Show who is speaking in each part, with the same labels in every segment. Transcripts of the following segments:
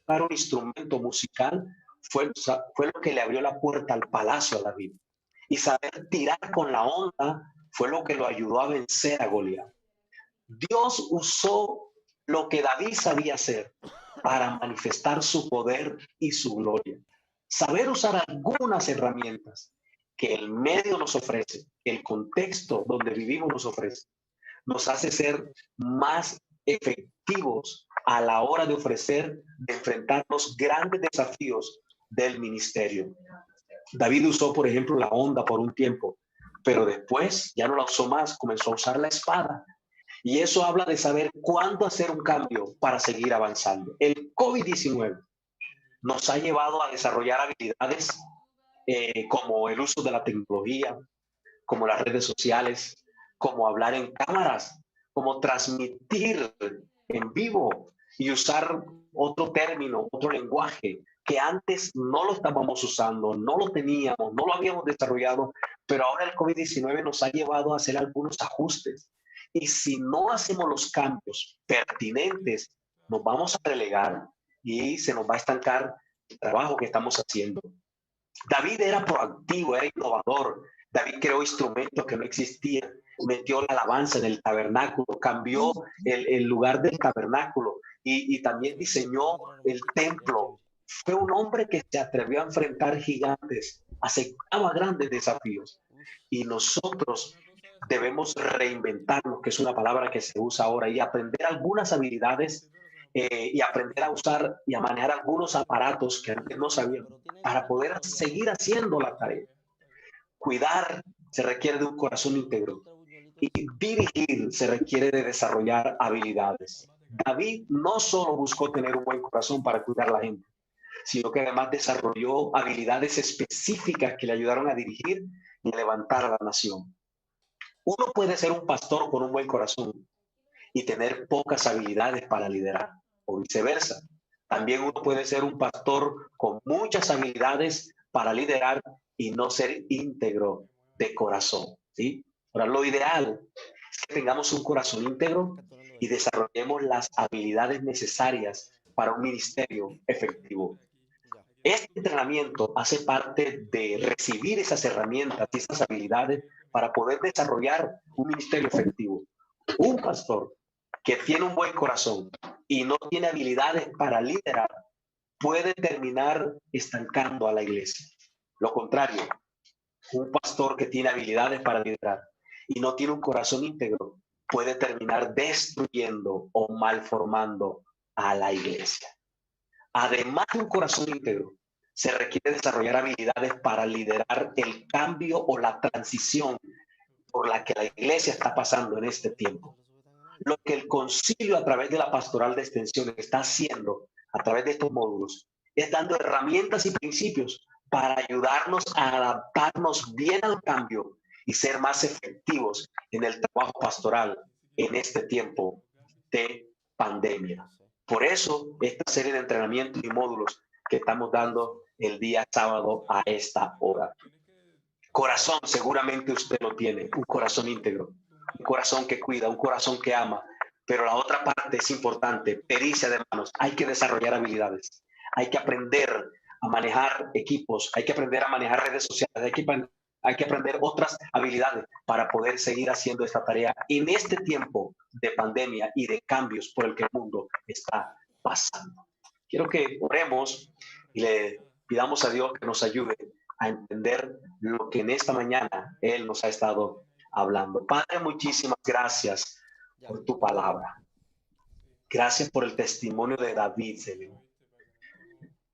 Speaker 1: tocar un instrumento musical fue lo que le abrió la puerta al palacio a David. Y saber tirar con la onda fue lo que lo ayudó a vencer a Goliat. Dios usó lo que David sabía hacer para manifestar su poder y su gloria. Saber usar algunas herramientas que el medio nos ofrece, el contexto donde vivimos nos ofrece, nos hace ser más efectivos a la hora de ofrecer, de enfrentar los grandes desafíos del ministerio. David usó, por ejemplo, la onda por un tiempo, pero después ya no la usó más, comenzó a usar la espada. Y eso habla de saber cuándo hacer un cambio para seguir avanzando. El COVID-19 nos ha llevado a desarrollar habilidades como el uso de la tecnología, como las redes sociales, como hablar en cámaras, como transmitir en vivo y usar otro término, otro lenguaje que antes no lo estábamos usando, no lo teníamos, no lo habíamos desarrollado, pero ahora el COVID-19 nos ha llevado a hacer algunos ajustes. Y si no hacemos los cambios pertinentes, nos vamos a relegar y se nos va a estancar el trabajo que estamos haciendo. David era proactivo, era innovador. David creó instrumentos que no existían, metió la alabanza en el tabernáculo, cambió el lugar del tabernáculo y también diseñó el templo. Fue un hombre que se atrevió a enfrentar gigantes, aceptaba grandes desafíos. Y nosotros debemos reinventarnos, que es una palabra que se usa ahora, y aprender algunas habilidades y aprender a usar y a manejar algunos aparatos que antes no sabíamos para poder seguir haciendo la tarea. Cuidar se requiere de un corazón íntegro y dirigir se requiere de desarrollar habilidades. David no solo buscó tener un buen corazón para cuidar a la gente, sino que además desarrolló habilidades específicas que le ayudaron a dirigir y a levantar a la nación. Uno puede ser un pastor con un buen corazón y tener pocas habilidades para liderar, o viceversa. También uno puede ser un pastor con muchas habilidades para liderar y no ser íntegro de corazón, ¿sí? Ahora, lo ideal es que tengamos un corazón íntegro y desarrollemos las habilidades necesarias para un ministerio efectivo. Este entrenamiento hace parte de recibir esas herramientas y esas habilidades para poder desarrollar un ministerio efectivo. Un pastor que tiene un buen corazón y no tiene habilidades para liderar puede terminar estancando a la iglesia. Lo contrario, un pastor que tiene habilidades para liderar y no tiene un corazón íntegro puede terminar destruyendo o malformando a la iglesia. Además de un corazón íntegro, se requiere desarrollar habilidades para liderar el cambio o la transición por la que la iglesia está pasando en este tiempo. Lo que el concilio a través de la pastoral de extensión está haciendo a través de estos módulos es dando herramientas y principios para ayudarnos a adaptarnos bien al cambio y ser más efectivos en el trabajo pastoral en este tiempo de pandemia. Por eso, esta serie de entrenamientos y módulos que estamos dando el día sábado a esta hora. Corazón, seguramente usted lo tiene, un corazón íntegro, un corazón que cuida, un corazón que ama, pero la otra parte es importante, pericia de manos. Hay que desarrollar habilidades, hay que aprender a manejar equipos, hay que aprender a manejar redes sociales, hay que aprender otras habilidades para poder seguir haciendo esta tarea en este tiempo de pandemia y de cambios por el que el mundo está pasando. Quiero que oremos y le pidamos a Dios que nos ayude a entender lo que en esta mañana Él nos ha estado hablando. Padre, muchísimas gracias por tu palabra. Gracias por el testimonio de David, Señor,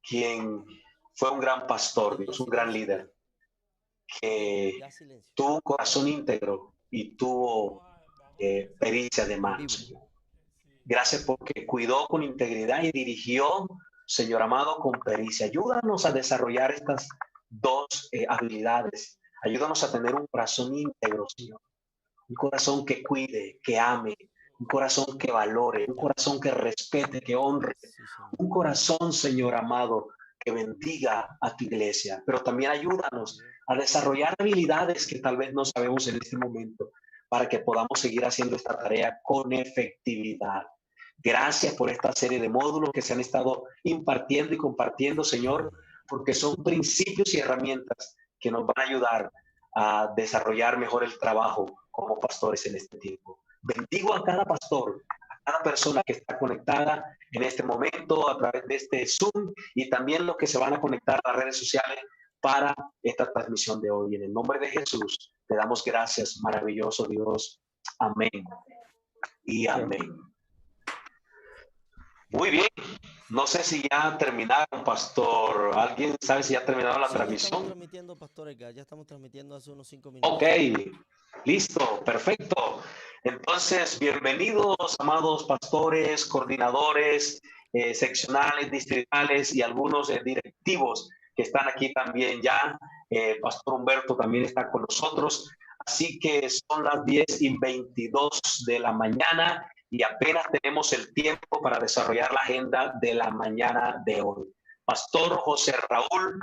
Speaker 1: quien fue un gran pastor, Dios, un gran líder, que tuvo un corazón íntegro y tuvo pericia de manos, Señor. Gracias porque cuidó con integridad y dirigió, Señor amado, con pericia. Ayúdanos a desarrollar estas dos habilidades. Ayúdanos a tener un corazón íntegro, Señor. Un corazón que cuide, que ame, un corazón que valore, un corazón que respete, que honre. Un corazón, Señor amado, que bendiga a tu iglesia. Pero también ayúdanos a desarrollar habilidades que tal vez no sabemos en este momento para que podamos seguir haciendo esta tarea con efectividad. Gracias por esta serie de módulos que se han estado impartiendo y compartiendo, Señor, porque son principios y herramientas que nos van a ayudar a desarrollar mejor el trabajo como pastores en este tiempo. Bendigo a cada pastor, a cada persona que está conectada en este momento a través de este Zoom y también los que se van a conectar a las redes sociales para esta transmisión de hoy. En el nombre de Jesús, te damos gracias, maravilloso Dios. Amén y amén. Muy bien. No sé si ya terminaron, pastor. ¿Alguien sabe si ya terminaron la transmisión?
Speaker 2: Ya estamos transmitiendo, pastor Edgar. Ya estamos transmitiendo hace unos 5 minutos.
Speaker 1: Ok, listo, perfecto. Entonces, bienvenidos, amados pastores, coordinadores, seccionales, distritales y algunos directivos que están aquí también ya. Pastor Humberto también está con nosotros. Así que son las 10:22 de la mañana y apenas tenemos el tiempo para desarrollar la agenda de la mañana de hoy. Pastor José Raúl,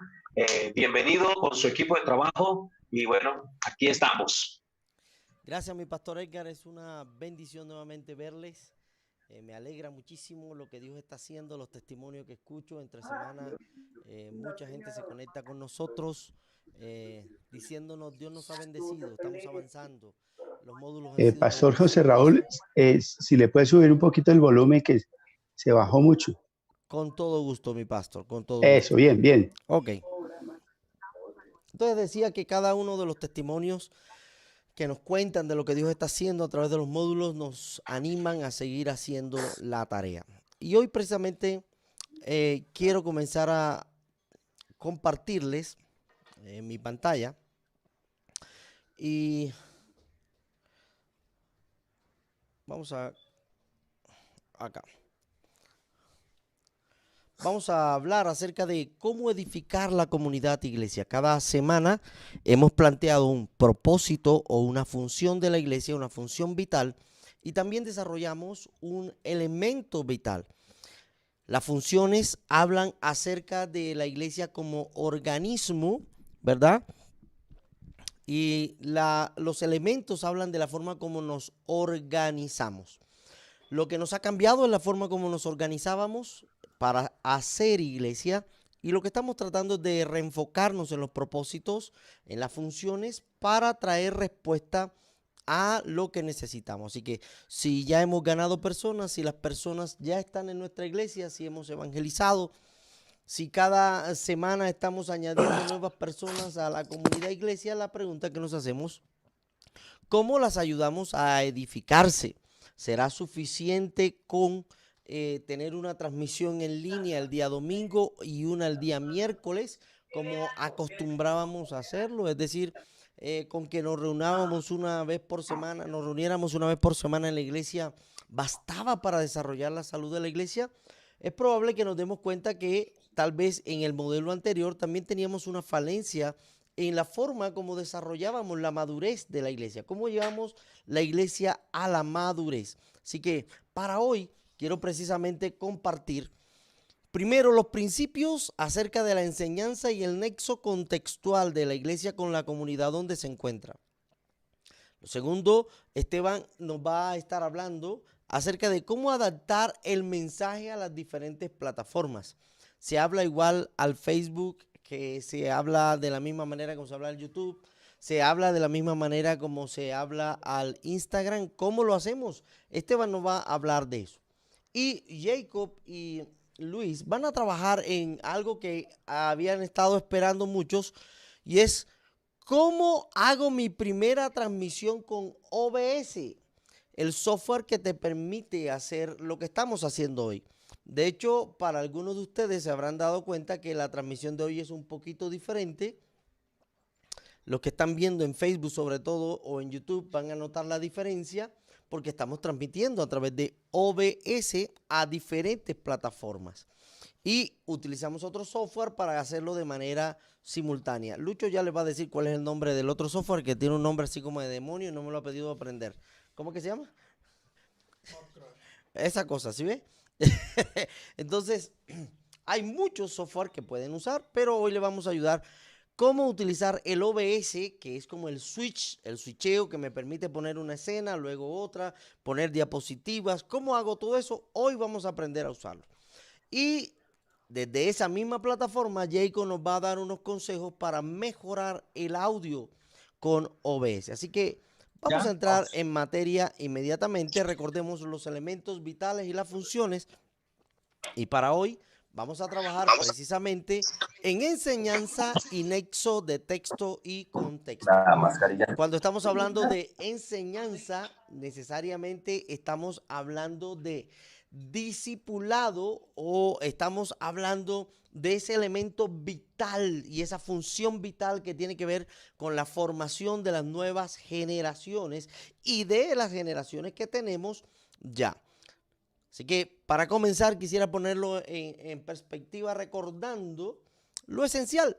Speaker 1: bienvenido con su equipo de trabajo y bueno, aquí estamos.
Speaker 2: Gracias, mi pastor Edgar, es una bendición nuevamente verles. Me alegra muchísimo lo que Dios está haciendo, los testimonios que escucho entre semanas. Mucha gente se conecta con nosotros diciéndonos Dios nos ha bendecido, estamos avanzando. Los módulos han sido
Speaker 3: Pastor José Raúl, si le puede subir un poquito el volumen que se bajó mucho.
Speaker 2: Con todo gusto, mi pastor, con todo
Speaker 3: Eso,
Speaker 2: gusto.
Speaker 3: bien, bien.
Speaker 2: Ok. Entonces decía que cada uno de los testimonios que nos cuentan de lo que Dios está haciendo a través de los módulos nos animan a seguir haciendo la tarea. Y hoy precisamente quiero comenzar a compartirles en mi pantalla y vamos a acá. Vamos a hablar acerca de cómo edificar la comunidad iglesia. Cada semana hemos planteado un propósito o una función de la iglesia, una función vital, y también desarrollamos un elemento vital. Las funciones hablan acerca de la iglesia como organismo, ¿verdad? Y los elementos hablan de la forma como nos organizamos. Lo que nos ha cambiado es la forma como nos organizábamos para hacer iglesia, y lo que estamos tratando es de reenfocarnos en los propósitos, en las funciones, para traer respuesta a lo que necesitamos. Así que si ya hemos ganado personas, si las personas ya están en nuestra iglesia, si hemos evangelizado, si cada semana estamos añadiendo nuevas personas a la comunidad iglesia, la pregunta que nos hacemos, ¿cómo las ayudamos a edificarse? ¿Será suficiente con tener una transmisión en línea el día domingo y una el día miércoles, como acostumbrábamos a hacerlo? Es decir, con que nos reuniéramos una vez por semana en la iglesia, ¿bastaba para desarrollar la salud de la iglesia? Es probable que nos demos cuenta que tal vez en el modelo anterior también teníamos una falencia en la forma como desarrollábamos la madurez de la iglesia, cómo llevamos la iglesia a la madurez. Así que para hoy quiero precisamente compartir primero los principios acerca de la enseñanza y el nexo contextual de la iglesia con la comunidad donde se encuentra. Lo segundo, Esteban nos va a estar hablando acerca de cómo adaptar el mensaje a las diferentes plataformas. Se habla igual al Facebook, que se habla de la misma manera como se habla al YouTube, se habla de la misma manera como se habla al Instagram. ¿Cómo lo hacemos? Esteban nos va a hablar de eso. Y Jacob y Luis van a trabajar en algo que habían estado esperando muchos, y es cómo hago mi primera transmisión con OBS, el software que te permite hacer lo que estamos haciendo hoy. De hecho, para algunos de ustedes se habrán dado cuenta que la transmisión de hoy es un poquito diferente. Los que están viendo en Facebook sobre todo o en YouTube van a notar la diferencia, porque estamos transmitiendo a través de OBS a diferentes plataformas y utilizamos otro software para hacerlo de manera simultánea. Lucho ya les va a decir cuál es el nombre del otro software, que tiene un nombre así como de demonio y no me lo ha pedido aprender. ¿Cómo que se llama? Esa cosa, ¿sí ve? Entonces, hay muchos software que pueden usar, pero hoy le vamos a ayudar cómo utilizar el OBS, que es como el switcheo que me permite poner una escena, luego otra, poner diapositivas. ¿Cómo hago todo eso? Hoy vamos a aprender a usarlo. Y desde esa misma plataforma, Jacob nos va a dar unos consejos para mejorar el audio con OBS. Así que vamos a entrar en materia inmediatamente. Recordemos los elementos vitales y las funciones. Y para hoy vamos a trabajar precisamente en enseñanza y nexo de texto y contexto. Cuando estamos hablando de enseñanza, necesariamente estamos hablando de discipulado o estamos hablando de ese elemento vital y esa función vital que tiene que ver con la formación de las nuevas generaciones y de las generaciones que tenemos ya. Así que para comenzar quisiera ponerlo en perspectiva recordando lo esencial.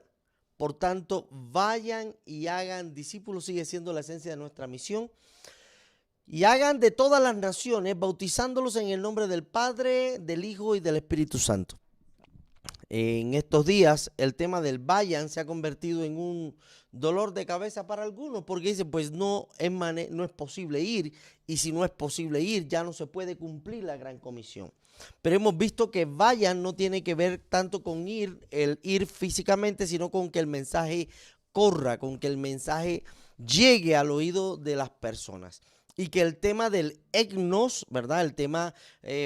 Speaker 2: Por tanto, vayan y hagan discípulos, sigue siendo la esencia de nuestra misión. Y hagan de todas las naciones, bautizándolos en el nombre del Padre, del Hijo y del Espíritu Santo. En estos días el tema del vayan se ha convertido en un dolor de cabeza para algunos porque dicen pues no es posible ir, y si no es posible ir ya no se puede cumplir la gran comisión. Pero hemos visto que vayan no tiene que ver tanto con el ir físicamente, sino con que el mensaje corra, con que el mensaje llegue al oído de las personas. Y que el tema del EGNOS, ¿verdad? El tema,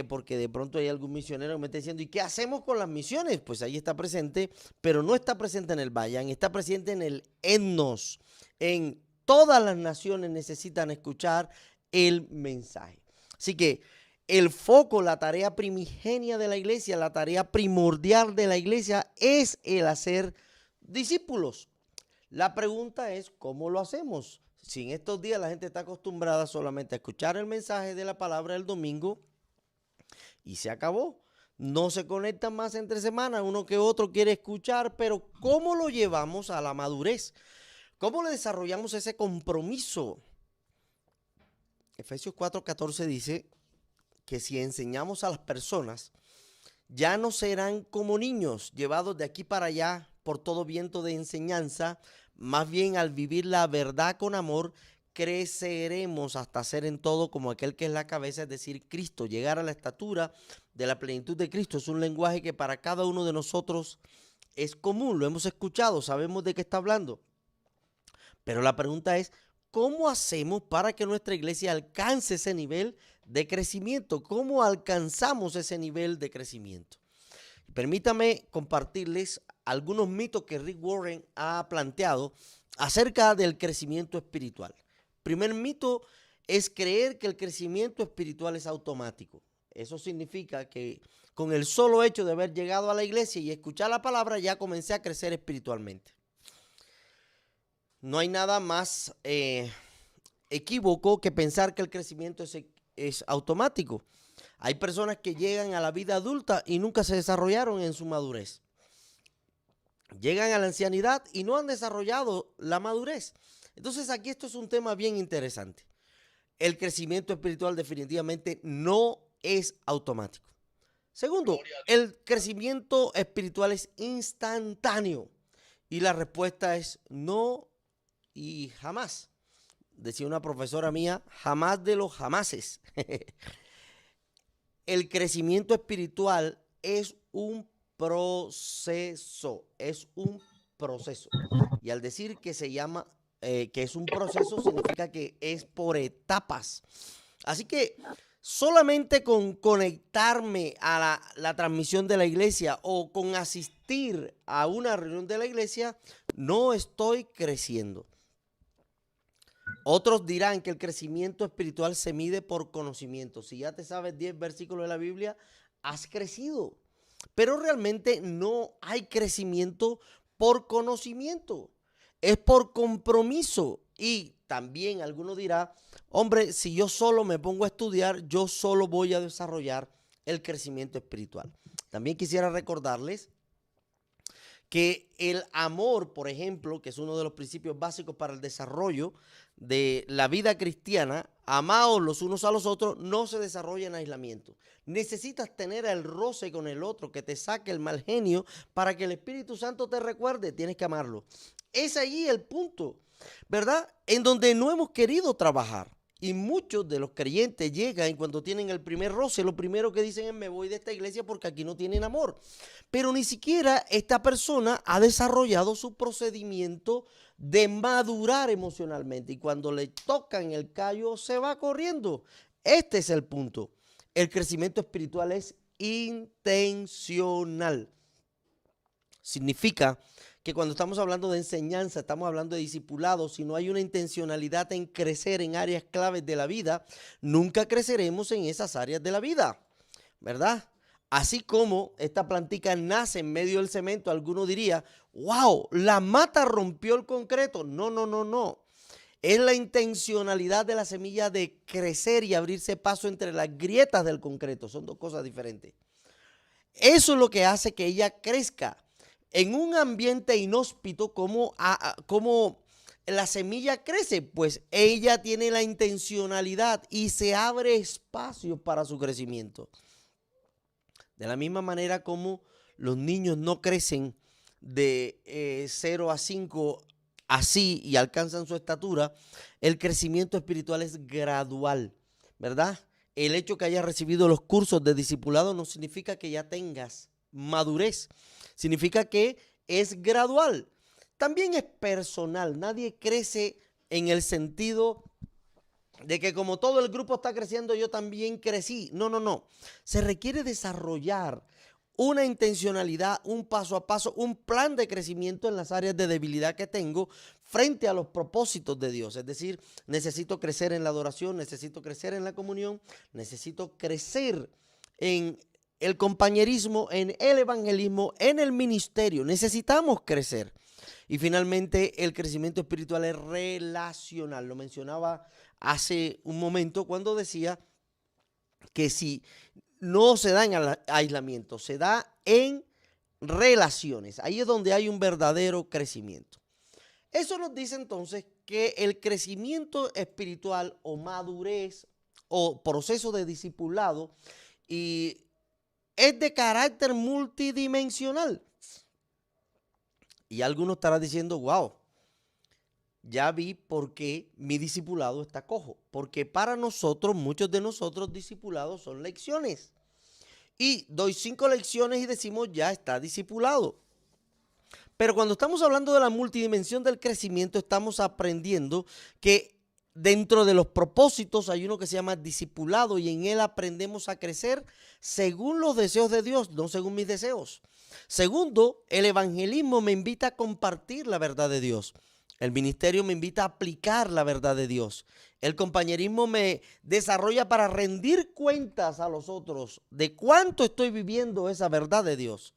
Speaker 2: porque de pronto hay algún misionero que me está diciendo, ¿y qué hacemos con las misiones? Pues ahí está presente, pero no está presente en el vayan, está presente en el EGNOS. En todas las naciones necesitan escuchar el mensaje. Así que el foco, la tarea primigenia de la iglesia, la tarea primordial de la iglesia es el hacer discípulos. La pregunta es, ¿cómo lo hacemos? Si en estos días la gente está acostumbrada solamente a escuchar el mensaje de la palabra el domingo y se acabó. No se conectan más entre semanas, uno que otro quiere escuchar, pero ¿cómo lo llevamos a la madurez? ¿Cómo le desarrollamos ese compromiso? Efesios 4:14 dice que si enseñamos a las personas, ya no serán como niños llevados de aquí para allá por todo viento de enseñanza. Más bien, al vivir la verdad con amor, creceremos hasta ser en todo como aquel que es la cabeza, es decir, Cristo. Llegar a la estatura de la plenitud de Cristo es un lenguaje que para cada uno de nosotros es común. Lo hemos escuchado, sabemos de qué está hablando. Pero la pregunta es, ¿cómo hacemos para que nuestra iglesia alcance ese nivel de crecimiento? ¿Cómo alcanzamos ese nivel de crecimiento? Permítame compartirles algunos mitos que Rick Warren ha planteado acerca del crecimiento espiritual. Primer mito es creer que el crecimiento espiritual es automático. Eso significa que con el solo hecho de haber llegado a la iglesia y escuchar la palabra ya comencé a crecer espiritualmente. No hay nada más equívoco que pensar que el crecimiento es automático. Hay personas que llegan a la vida adulta y nunca se desarrollaron en su madurez. Llegan a la ancianidad y no han desarrollado la madurez. Entonces aquí esto es un tema bien interesante. El crecimiento espiritual definitivamente no es automático. Segundo, el crecimiento espiritual es instantáneo. Y la respuesta es no y jamás. Decía una profesora mía, jamás de los jamases. El crecimiento espiritual es un proceso, Y al decir que se llama, que es un proceso, significa que es por etapas. Así que solamente con conectarme a la transmisión de la iglesia o con asistir a una reunión de la iglesia, no estoy creciendo. Otros dirán que el crecimiento espiritual se mide por conocimiento. Si ya te sabes 10 versículos de la Biblia, has crecido. Pero realmente no hay crecimiento por conocimiento. Es por compromiso. Y también alguno dirá, hombre, si yo solo me pongo a estudiar, yo solo voy a desarrollar el crecimiento espiritual. También quisiera recordarles que el amor, por ejemplo, que es uno de los principios básicos para el desarrollo de la vida cristiana, amaos los unos a los otros, no se desarrolla en aislamiento. Necesitas tener el roce con el otro, que te saque el mal genio para que el Espíritu Santo te recuerde, tienes que amarlo. Es ahí el punto, ¿verdad? En donde no hemos querido trabajar. Y muchos de los creyentes llegan y cuando tienen el primer roce, lo primero que dicen es me voy de esta iglesia porque aquí no tienen amor. Pero ni siquiera esta persona ha desarrollado su procedimiento de madurar emocionalmente. Y cuando le tocan el callo, se va corriendo. Este es el punto. El crecimiento espiritual es intencional. Significa que cuando estamos hablando de enseñanza, estamos hablando de discipulado, si no hay una intencionalidad en crecer en áreas claves de la vida, nunca creceremos en esas áreas de la vida, ¿verdad? Así como esta plantica nace en medio del cemento, alguno diría, wow, la mata rompió el concreto. No, no, no, no. Es la intencionalidad de la semilla de crecer y abrirse paso entre las grietas del concreto. Son dos cosas diferentes. Eso es lo que hace que ella crezca. En un ambiente inhóspito, ¿cómo la semilla crece? Pues ella tiene la intencionalidad y se abre espacio para su crecimiento. De la misma manera como los niños no crecen de 0 a 5 así y alcanzan su estatura, el crecimiento espiritual es gradual, ¿verdad? El hecho que hayas recibido los cursos de discipulado no significa que ya tengas madurez. Significa que es gradual. También es personal. Nadie crece en el sentido de que como todo el grupo está creciendo, yo también crecí. No, no, no. Se requiere desarrollar una intencionalidad, un paso a paso, un plan de crecimiento en las áreas de debilidad que tengo frente a los propósitos de Dios. Es decir, necesito crecer en la adoración, necesito crecer en la comunión, necesito crecer en el compañerismo, en el evangelismo, en el ministerio. Necesitamos crecer. Y finalmente, el crecimiento espiritual es relacional. Lo mencionaba hace un momento cuando decía que si no se da en aislamiento, se da en relaciones. Ahí es donde hay un verdadero crecimiento. Eso nos dice entonces que el crecimiento espiritual o madurez o proceso de discipulado y es de carácter multidimensional. Y algunos estarán diciendo, wow, ya vi por qué mi discipulado está cojo. Porque para nosotros, muchos de nosotros discipulados son lecciones. Y doy 5 lecciones y decimos ya está discipulado. Pero cuando estamos hablando de la multidimensión del crecimiento, estamos aprendiendo que dentro de los propósitos hay uno que se llama discipulado y en él aprendemos a crecer según los deseos de Dios, no según mis deseos. Segundo, el evangelismo me invita a compartir la verdad de Dios. El ministerio me invita a aplicar la verdad de Dios. El compañerismo me desarrolla para rendir cuentas a los otros de cuánto estoy viviendo esa verdad de Dios.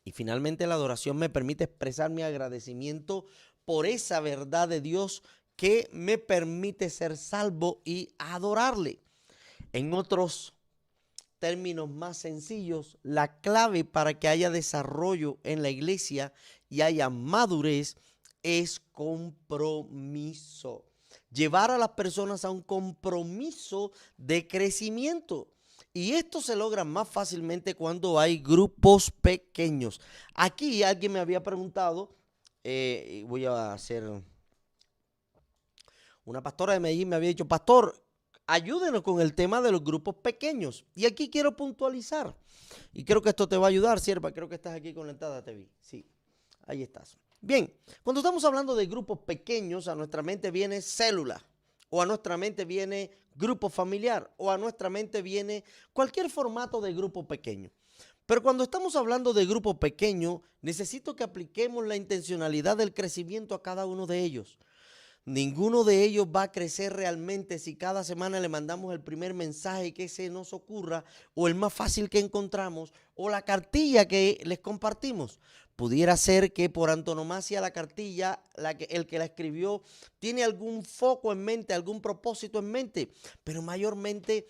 Speaker 2: Y finalmente la adoración me permite expresar mi agradecimiento por esa verdad de Dios que me permite ser salvo y adorarle. En otros términos más sencillos, la clave para que haya desarrollo en la iglesia y haya madurez es compromiso. Llevar a las personas a un compromiso de crecimiento. Y esto se logra más fácilmente cuando hay grupos pequeños. Aquí alguien me había preguntado, voy a hacer, una pastora de Medellín me había dicho, pastor, ayúdenos con el tema de los grupos pequeños. Y aquí quiero puntualizar. Y creo que esto te va a ayudar, sierva. Creo que estás aquí conectada, te vi. Sí, ahí estás. Bien, cuando estamos hablando de grupos pequeños, a nuestra mente viene célula, o a nuestra mente viene grupo familiar, o a nuestra mente viene cualquier formato de grupo pequeño. Pero cuando estamos hablando de grupo pequeño, necesito que apliquemos la intencionalidad del crecimiento a cada uno de ellos. Ninguno de ellos va a crecer realmente si cada semana le mandamos el primer mensaje que se nos ocurra o el más fácil que encontramos o la cartilla que les compartimos. Pudiera ser que por antonomasia la cartilla, el que la escribió, tiene algún foco en mente, algún propósito en mente, pero mayormente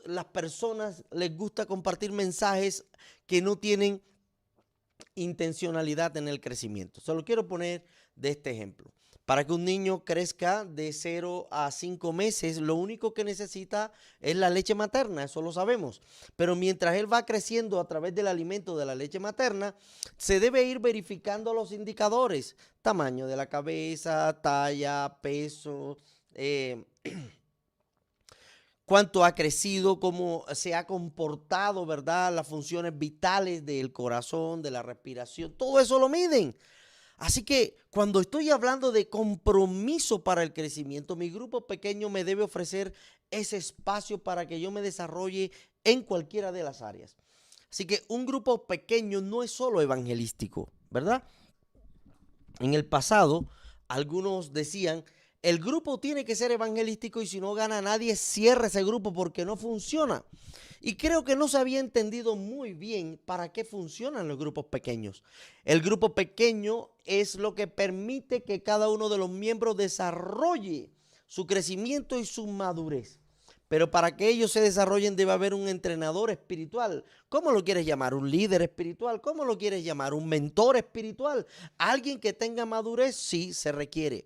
Speaker 2: las personas les gusta compartir mensajes que no tienen intencionalidad en el crecimiento. Se lo quiero poner de este ejemplo. Para que un niño crezca de 0 a 5 meses, lo único que necesita es la leche materna, eso lo sabemos. Pero mientras él va creciendo a través del alimento de la leche materna, se debe ir verificando los indicadores: tamaño de la cabeza, talla, peso, cuánto ha crecido, cómo se ha comportado, ¿verdad? Las funciones vitales del corazón, de la respiración, todo eso lo miden. Así que cuando estoy hablando de compromiso para el crecimiento, mi grupo pequeño me debe ofrecer ese espacio para que yo me desarrolle en cualquiera de las áreas. Así que un grupo pequeño no es solo evangelístico, ¿verdad? En el pasado, algunos decían: el grupo tiene que ser evangelístico y si no gana nadie, cierra ese grupo porque no funciona. Y creo que no se había entendido muy bien para qué funcionan los grupos pequeños. El grupo pequeño es lo que permite que cada uno de los miembros desarrolle su crecimiento y su madurez. Pero para que ellos se desarrollen debe haber un entrenador espiritual. ¿Cómo lo quieres llamar? ¿Un líder espiritual? ¿Cómo lo quieres llamar? ¿Un mentor espiritual? ¿Alguien que tenga madurez? Sí, se requiere.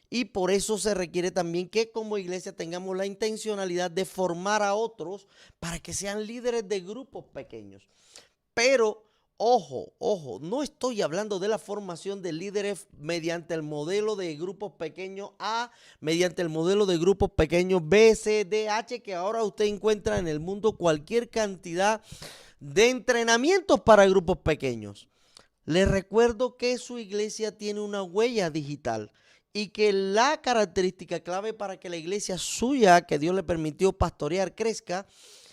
Speaker 2: Y por eso se requiere también que como iglesia tengamos la intencionalidad de formar a otros para que sean líderes de grupos pequeños. Pero ojo, no estoy hablando de la formación de líderes mediante el modelo de grupos pequeños A, mediante el modelo de grupos pequeños B, C, D, H, que ahora usted encuentra en el mundo cualquier cantidad de entrenamientos para grupos pequeños. Les recuerdo que su iglesia tiene una huella digital y que la característica clave para que la iglesia suya, que Dios le permitió pastorear, crezca,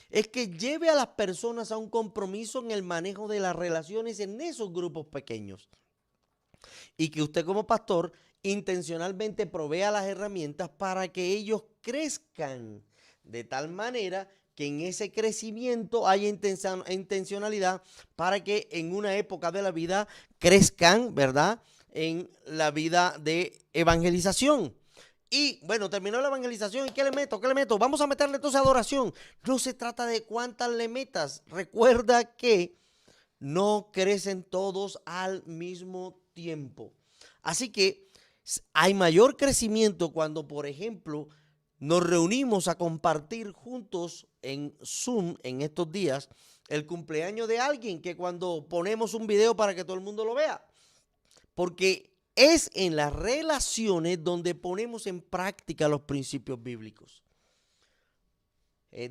Speaker 2: es que lleve a las personas a un compromiso en el manejo de las relaciones en esos grupos pequeños. Y que usted como pastor intencionalmente provea las herramientas para que ellos crezcan de tal manera que en ese crecimiento haya intencionalidad para que en una época de la vida crezcan, ¿verdad?, en la vida de evangelización. Y bueno, terminó la evangelización. ¿Y qué le meto? ¿Qué le meto? Vamos a meterle entonces adoración. No se trata de cuántas le metas. Recuerda que no crecen todos al mismo tiempo. Así que hay mayor crecimiento cuando, por ejemplo, nos reunimos a compartir juntos en Zoom en estos días el cumpleaños de alguien, que cuando ponemos un video para que todo el mundo lo vea. Porque es en las relaciones donde ponemos en práctica los principios bíblicos.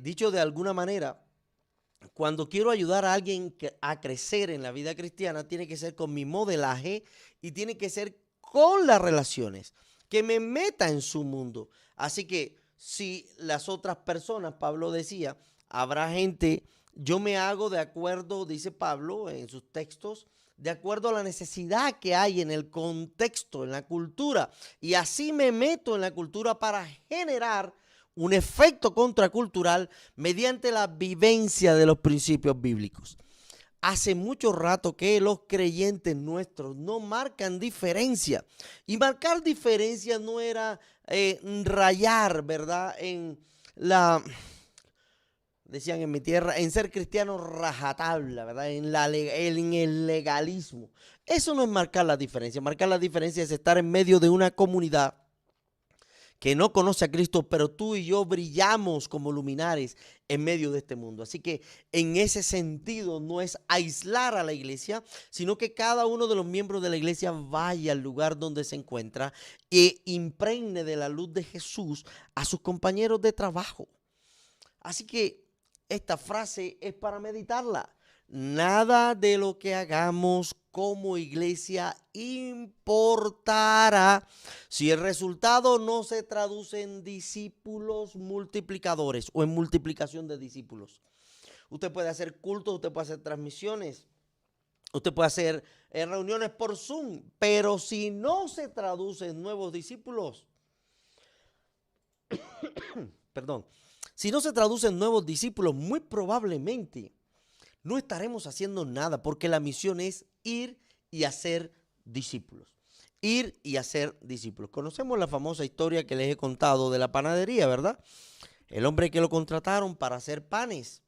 Speaker 2: Dicho de alguna manera, cuando quiero ayudar a alguien a crecer en la vida cristiana, tiene que ser con mi modelaje y tiene que ser con las relaciones, que me meta en su mundo. Así que si las otras personas, Pablo decía, habrá gente, yo me hago de acuerdo, dice Pablo en sus textos, de acuerdo a la necesidad que hay en el contexto, en la cultura. Y así me meto en la cultura para generar un efecto contracultural mediante la vivencia de los principios bíblicos. Hace mucho rato que los creyentes nuestros no marcan diferencia. Y marcar diferencia no era rayar, ¿verdad?, en la... decían en mi tierra, en ser cristiano rajatabla, ¿verdad?, en el legalismo. Eso no es marcar la diferencia. Marcar la diferencia es estar en medio de una comunidad que no conoce a Cristo, pero tú y yo brillamos como luminares en medio de este mundo. Así que en ese sentido no es aislar a la iglesia, sino que cada uno de los miembros de la iglesia vaya al lugar donde se encuentra e impregne de la luz de Jesús a sus compañeros de trabajo. Así que esta frase es para meditarla. Nada de lo que hagamos como iglesia importará si el resultado no se traduce en discípulos multiplicadores o en multiplicación de discípulos. Usted puede hacer cultos, usted puede hacer transmisiones, usted puede hacer reuniones por Zoom, pero si no se traduce en nuevos discípulos, perdón, si no se traduce en nuevos discípulos, muy probablemente no estaremos haciendo nada, porque la misión es ir y hacer discípulos. Ir y hacer discípulos. Conocemos la famosa historia que les he contado de la panadería, ¿verdad? El hombre que lo contrataron para hacer panes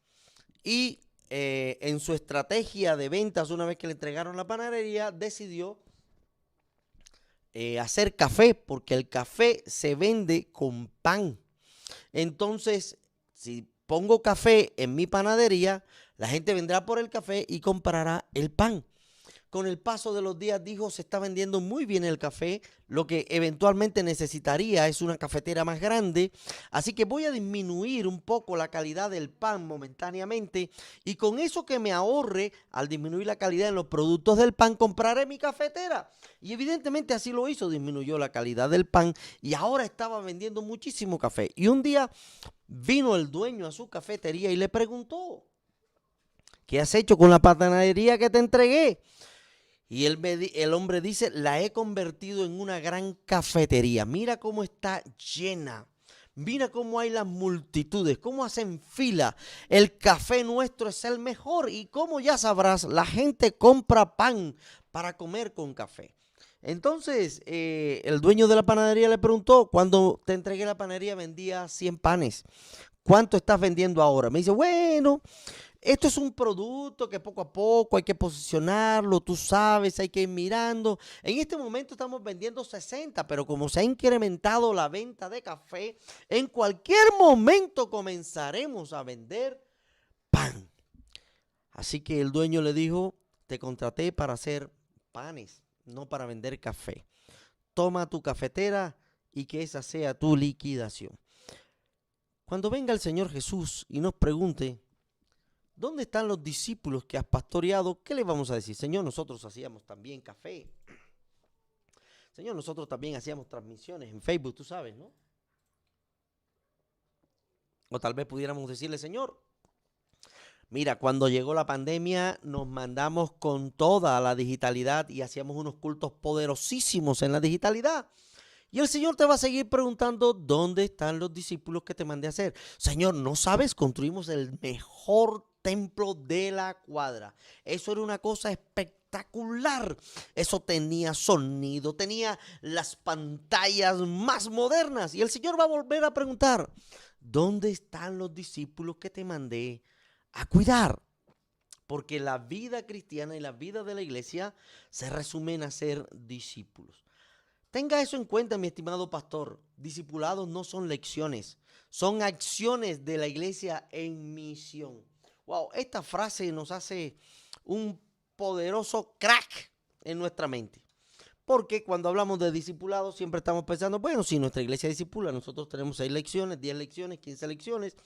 Speaker 2: y en su estrategia de ventas, una vez que le entregaron la panadería, decidió hacer café, porque el café se vende con pan. Entonces, si pongo café en mi panadería, la gente vendrá por el café y comprará el pan. Con el paso de los días, dijo, se está vendiendo muy bien el café. Lo que eventualmente necesitaría es una cafetera más grande. Así que voy a disminuir un poco la calidad del pan momentáneamente. Y con eso que me ahorre, al disminuir la calidad en los productos del pan, compraré mi cafetera. Y evidentemente así lo hizo, disminuyó la calidad del pan. Y ahora estaba vendiendo muchísimo café. Y un día vino el dueño a su cafetería y le preguntó, ¿qué has hecho con la panadería que te entregué? Y el hombre dice, la he convertido en una gran cafetería. Mira cómo está llena. Mira cómo hay las multitudes, cómo hacen fila. El café nuestro es el mejor. Y como ya sabrás, la gente compra pan para comer con café. Entonces, el dueño de la panadería le preguntó, cuando te entregué la panadería vendía 100 panes. ¿Cuánto estás vendiendo ahora? Me dice, bueno, esto es un producto que poco a poco hay que posicionarlo, tú sabes, hay que ir mirando. En este momento estamos vendiendo 60, pero como se ha incrementado la venta de café, en cualquier momento comenzaremos a vender pan. Así que el dueño le dijo, te contraté para hacer panes, no para vender café. Toma tu cafetera y que esa sea tu liquidación. Cuando venga el Señor Jesús y nos pregunte, ¿dónde están los discípulos que has pastoreado? ¿Qué les vamos a decir? Señor, nosotros hacíamos también café. Señor, nosotros también hacíamos transmisiones en Facebook, tú sabes, ¿no? O tal vez pudiéramos decirle, Señor, mira, cuando llegó la pandemia nos mandamos con toda la digitalidad y hacíamos unos cultos poderosísimos en la digitalidad. Y el Señor te va a seguir preguntando, ¿dónde están los discípulos que te mandé a hacer? Señor, ¿no sabes? Construimos el mejor templo de la cuadra. Eso era una cosa espectacular. Eso tenía sonido, tenía las pantallas más modernas. Y el Señor va a volver a preguntar, ¿dónde están los discípulos que te mandé a cuidar? Porque la vida cristiana y la vida de la iglesia se resumen a ser discípulos. Tenga eso en cuenta, mi estimado pastor. Discipulados no son lecciones, son acciones de la iglesia en misión. Wow, esta frase nos hace un poderoso crack en nuestra mente. Porque cuando hablamos de discipulados siempre estamos pensando, bueno, si nuestra iglesia discipula, nosotros tenemos 6 lecciones, 10 lecciones, 15 lecciones.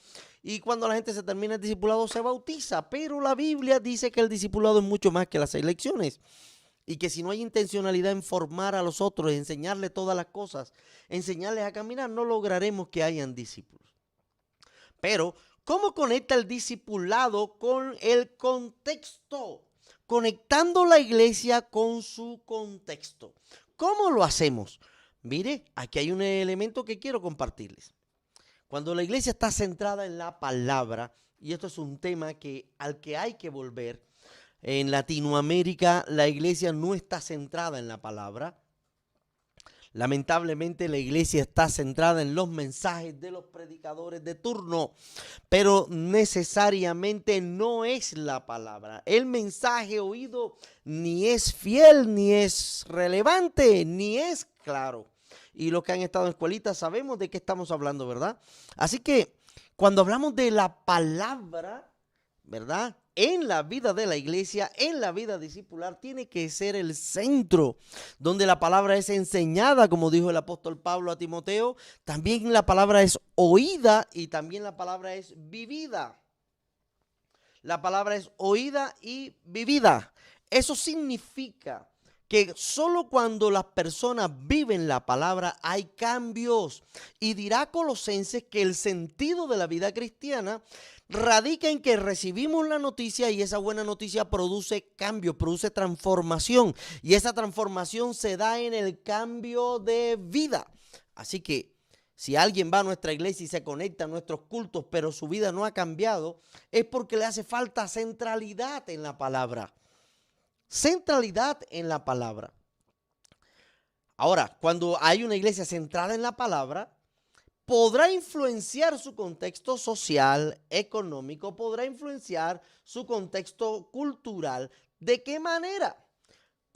Speaker 2: Y cuando la gente se termina el discipulado se bautiza. Pero la Biblia dice que el discipulado es mucho más que las 6 lecciones. Y que si no hay intencionalidad en formar a los otros, enseñarles todas las cosas, enseñarles a caminar, no lograremos que hayan discípulos. Pero, ¿cómo conecta el discipulado con el contexto? Conectando la iglesia con su contexto. ¿Cómo lo hacemos? Mire, aquí hay un elemento que quiero compartirles. Cuando la iglesia está centrada en la palabra, y esto es un tema al que hay que volver, en Latinoamérica la iglesia no está centrada en la palabra. Lamentablemente la iglesia está centrada en los mensajes de los predicadores de turno, pero necesariamente no es la palabra. El mensaje oído ni es fiel, ni es relevante, ni es claro. Y los que han estado en escuelitas sabemos de qué estamos hablando, ¿verdad? Así que cuando hablamos de la palabra, ¿verdad? En la vida de la iglesia, en la vida discipular, tiene que ser el centro donde la palabra es enseñada, como dijo el apóstol Pablo a Timoteo. También la palabra es oída y también la palabra es vivida. La palabra es oída y vivida. Eso significa que solo cuando las personas viven la palabra hay cambios. Y dirá Colosenses que el sentido de la vida cristiana radica en que recibimos la noticia y esa buena noticia produce cambio, produce transformación. Y esa transformación se da en el cambio de vida. Así que si alguien va a nuestra iglesia y se conecta a nuestros cultos, pero su vida no ha cambiado, es porque le hace falta centralidad en la palabra. Centralidad en la palabra. Ahora, cuando hay una iglesia centrada en la palabra, podrá influenciar su contexto social, económico, podrá influenciar su contexto cultural. ¿De qué manera?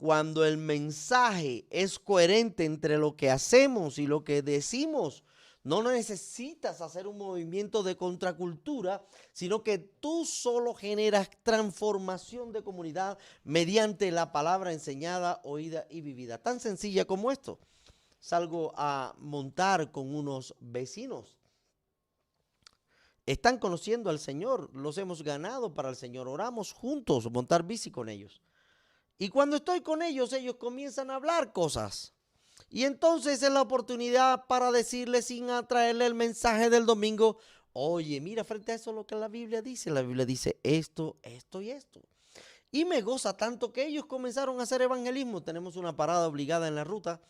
Speaker 2: cuando el mensaje es coherente entre lo que hacemos y lo que decimos, no necesitas hacer un movimiento de contracultura, sino que tú solo generas transformación de comunidad mediante la palabra enseñada, oída y vivida. Tan sencilla como esto. Salgo a montar con unos vecinos. Están conociendo al Señor, los hemos ganado para el Señor. Oramos juntos, montar bici con ellos. Y cuando estoy con ellos, ellos comienzan a hablar cosas. Y entonces es la oportunidad para decirle sin atraerle el mensaje del domingo, oye, mira, frente a eso lo que la Biblia dice esto, esto y esto. Y me goza tanto que ellos comenzaron a hacer evangelismo. Tenemos una parada obligada en la ruta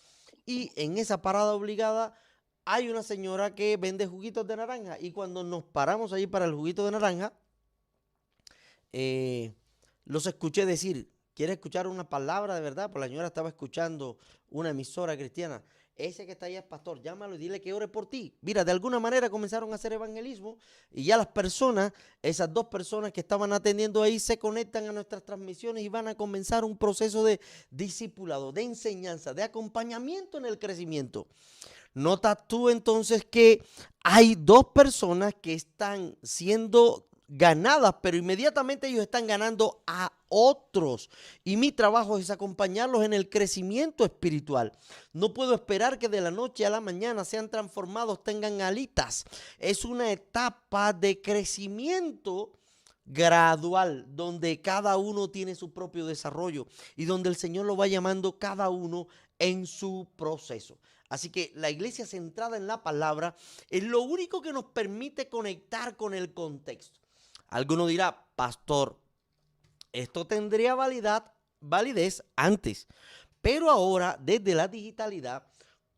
Speaker 2: y en esa parada obligada hay una señora que vende juguitos de naranja y cuando nos paramos allí para el juguito de naranja, los escuché decir, ¿quiere escuchar una palabra de verdad? Pues la señora estaba escuchando una emisora cristiana. Ese que está allá es pastor, llámalo y dile que ore por ti. Mira, de alguna manera comenzaron a hacer evangelismo y ya las personas, esas dos personas que estaban atendiendo ahí, se conectan a nuestras transmisiones y van a comenzar un proceso de discipulado, de enseñanza, de acompañamiento en el crecimiento. Nota tú entonces que hay dos personas que están siendo ganadas, pero inmediatamente ellos están ganando a otros. Y mi trabajo es acompañarlos en el crecimiento espiritual. No puedo esperar que de la noche a la mañana sean transformados, tengan alitas. Es una etapa de crecimiento gradual, donde cada uno tiene su propio desarrollo y donde el Señor lo va llamando cada uno en su proceso. Así que la iglesia centrada en la palabra es lo único que nos permite conectar con el contexto. Alguno dirá, pastor, esto tendría validez antes, pero ahora desde la digitalidad,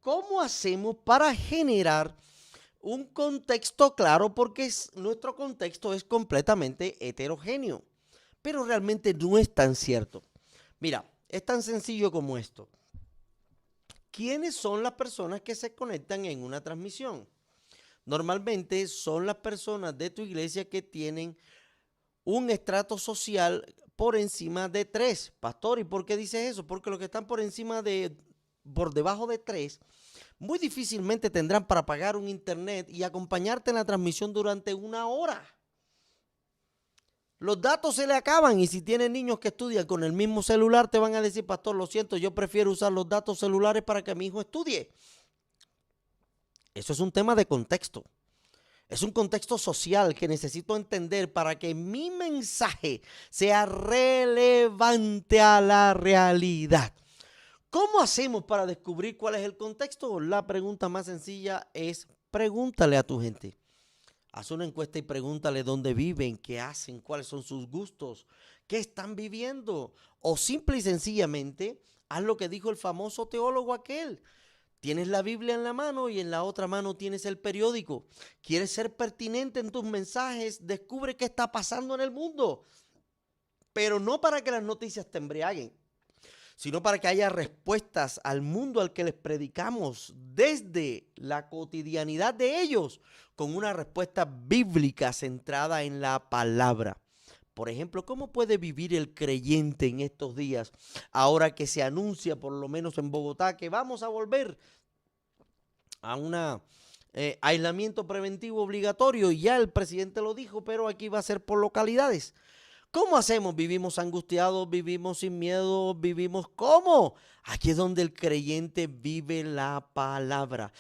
Speaker 2: ¿cómo hacemos para generar un contexto claro? Porque nuestro contexto es completamente heterogéneo, pero realmente no es tan cierto. Mira, es tan sencillo como esto. ¿Quiénes son las personas que se conectan en una transmisión? Normalmente son las personas de tu iglesia que tienen un estrato social por encima de 3. Pastor, ¿y por qué dices eso? Porque los que están por debajo de 3, muy difícilmente tendrán para pagar un internet y acompañarte en la transmisión durante 1 hora. Los datos se le acaban y si tienes niños que estudian con el mismo celular te van a decir, pastor, lo siento, yo prefiero usar los datos celulares para que mi hijo estudie. Eso es un tema de contexto. Es un contexto social que necesito entender para que mi mensaje sea relevante a la realidad. ¿Cómo hacemos para descubrir cuál es el contexto? La pregunta más sencilla es pregúntale a tu gente. Haz una encuesta y pregúntale dónde viven, qué hacen, cuáles son sus gustos, qué están viviendo. O simple y sencillamente, haz lo que dijo el famoso teólogo aquel. Tienes la Biblia en la mano y en la otra mano tienes el periódico. ¿Quieres ser pertinente en tus mensajes? Descubre qué está pasando en el mundo. Pero no para que las noticias te embriaguen, sino para que haya respuestas al mundo al que les predicamos desde la cotidianidad de ellos, con una respuesta bíblica centrada en la palabra. Por ejemplo, ¿cómo puede vivir el creyente en estos días, ahora que se anuncia, por lo menos en Bogotá, que vamos a volver a un aislamiento preventivo obligatorio? Y ya el presidente lo dijo, pero aquí va a ser por localidades. ¿Cómo hacemos? ¿Vivimos angustiados? ¿Vivimos sin miedo? ¿Vivimos cómo? Aquí es donde el creyente vive la palabra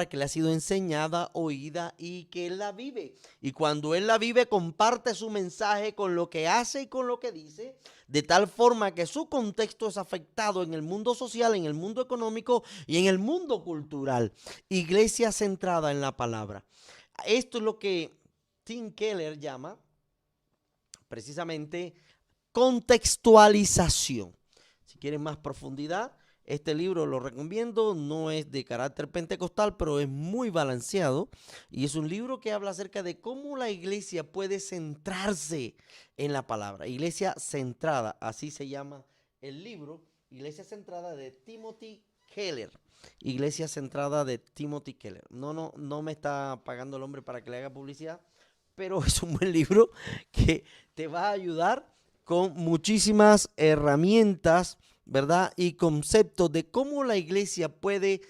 Speaker 2: que le ha sido enseñada, oída y que él la vive. Y cuando él la vive, comparte su mensaje con lo que hace y con lo que dice, de tal forma que su contexto es afectado en el mundo social, en el mundo económico y en el mundo cultural. Iglesia centrada en la palabra. Esto es lo que Tim Keller llama precisamente contextualización. Si quieren más profundidad, este libro lo recomiendo. No es de carácter pentecostal, pero es muy balanceado y es un libro que habla acerca de cómo la iglesia puede centrarse en la palabra. Iglesia centrada, así se llama el libro. Iglesia centrada de Timothy Keller. Iglesia centrada de Timothy Keller. No me está pagando el hombre para que le haga publicidad, pero es un buen libro que te va a ayudar con muchísimas herramientas ¿verdad? Y conceptos de cómo la iglesia puede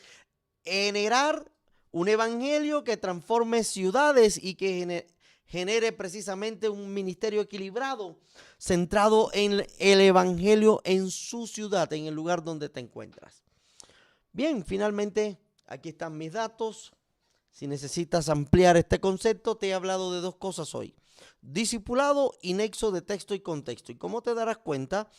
Speaker 2: generar un evangelio que transforme ciudades y que genere precisamente un ministerio equilibrado, centrado en el evangelio en su ciudad, en el lugar donde te encuentras. Bien, finalmente, aquí están mis datos. Si necesitas ampliar este concepto, te he hablado de dos cosas hoy: discipulado y nexo de texto y contexto. Y como te darás cuenta,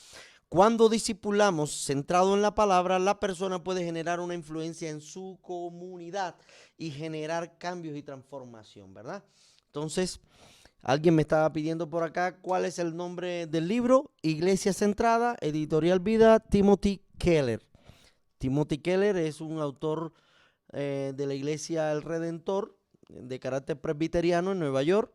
Speaker 2: cuando discipulamos centrado en la palabra, la persona puede generar una influencia en su comunidad y generar cambios y transformación, ¿verdad? Entonces, alguien me estaba pidiendo por acá cuál es el nombre del libro: Iglesia Centrada, Editorial Vida, Timothy Keller. Timothy Keller es un autor de la Iglesia El Redentor, de carácter presbiteriano en Nueva York,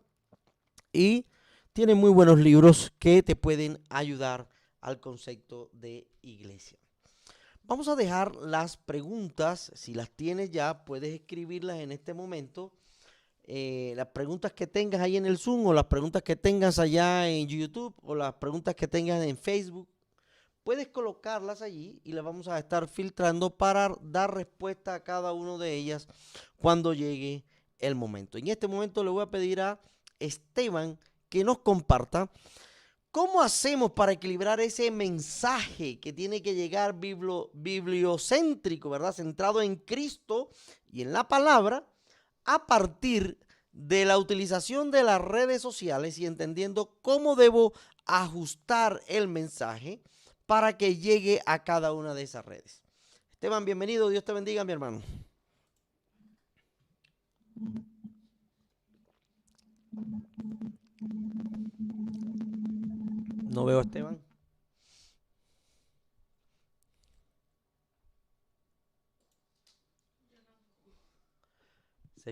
Speaker 2: y tiene muy buenos libros que te pueden ayudar al concepto de iglesia. Vamos a dejar las preguntas. Si las tienes ya, puedes escribirlas en este momento. Las preguntas que tengas ahí en el Zoom, o las preguntas que tengas allá en YouTube, o las preguntas que tengas en Facebook, puedes colocarlas allí y las vamos a estar filtrando para dar respuesta a cada una de ellas cuando llegue el momento. En este momento le voy a pedir a Esteban que nos comparta cómo hacemos para equilibrar ese mensaje que tiene que llegar bibliocéntrico, ¿verdad? Centrado en Cristo y en la palabra, a partir de la utilización de las redes sociales y entendiendo cómo debo ajustar el mensaje para que llegue a cada una de esas redes. Esteban, bienvenido. Dios te bendiga, mi hermano. No veo a Esteban.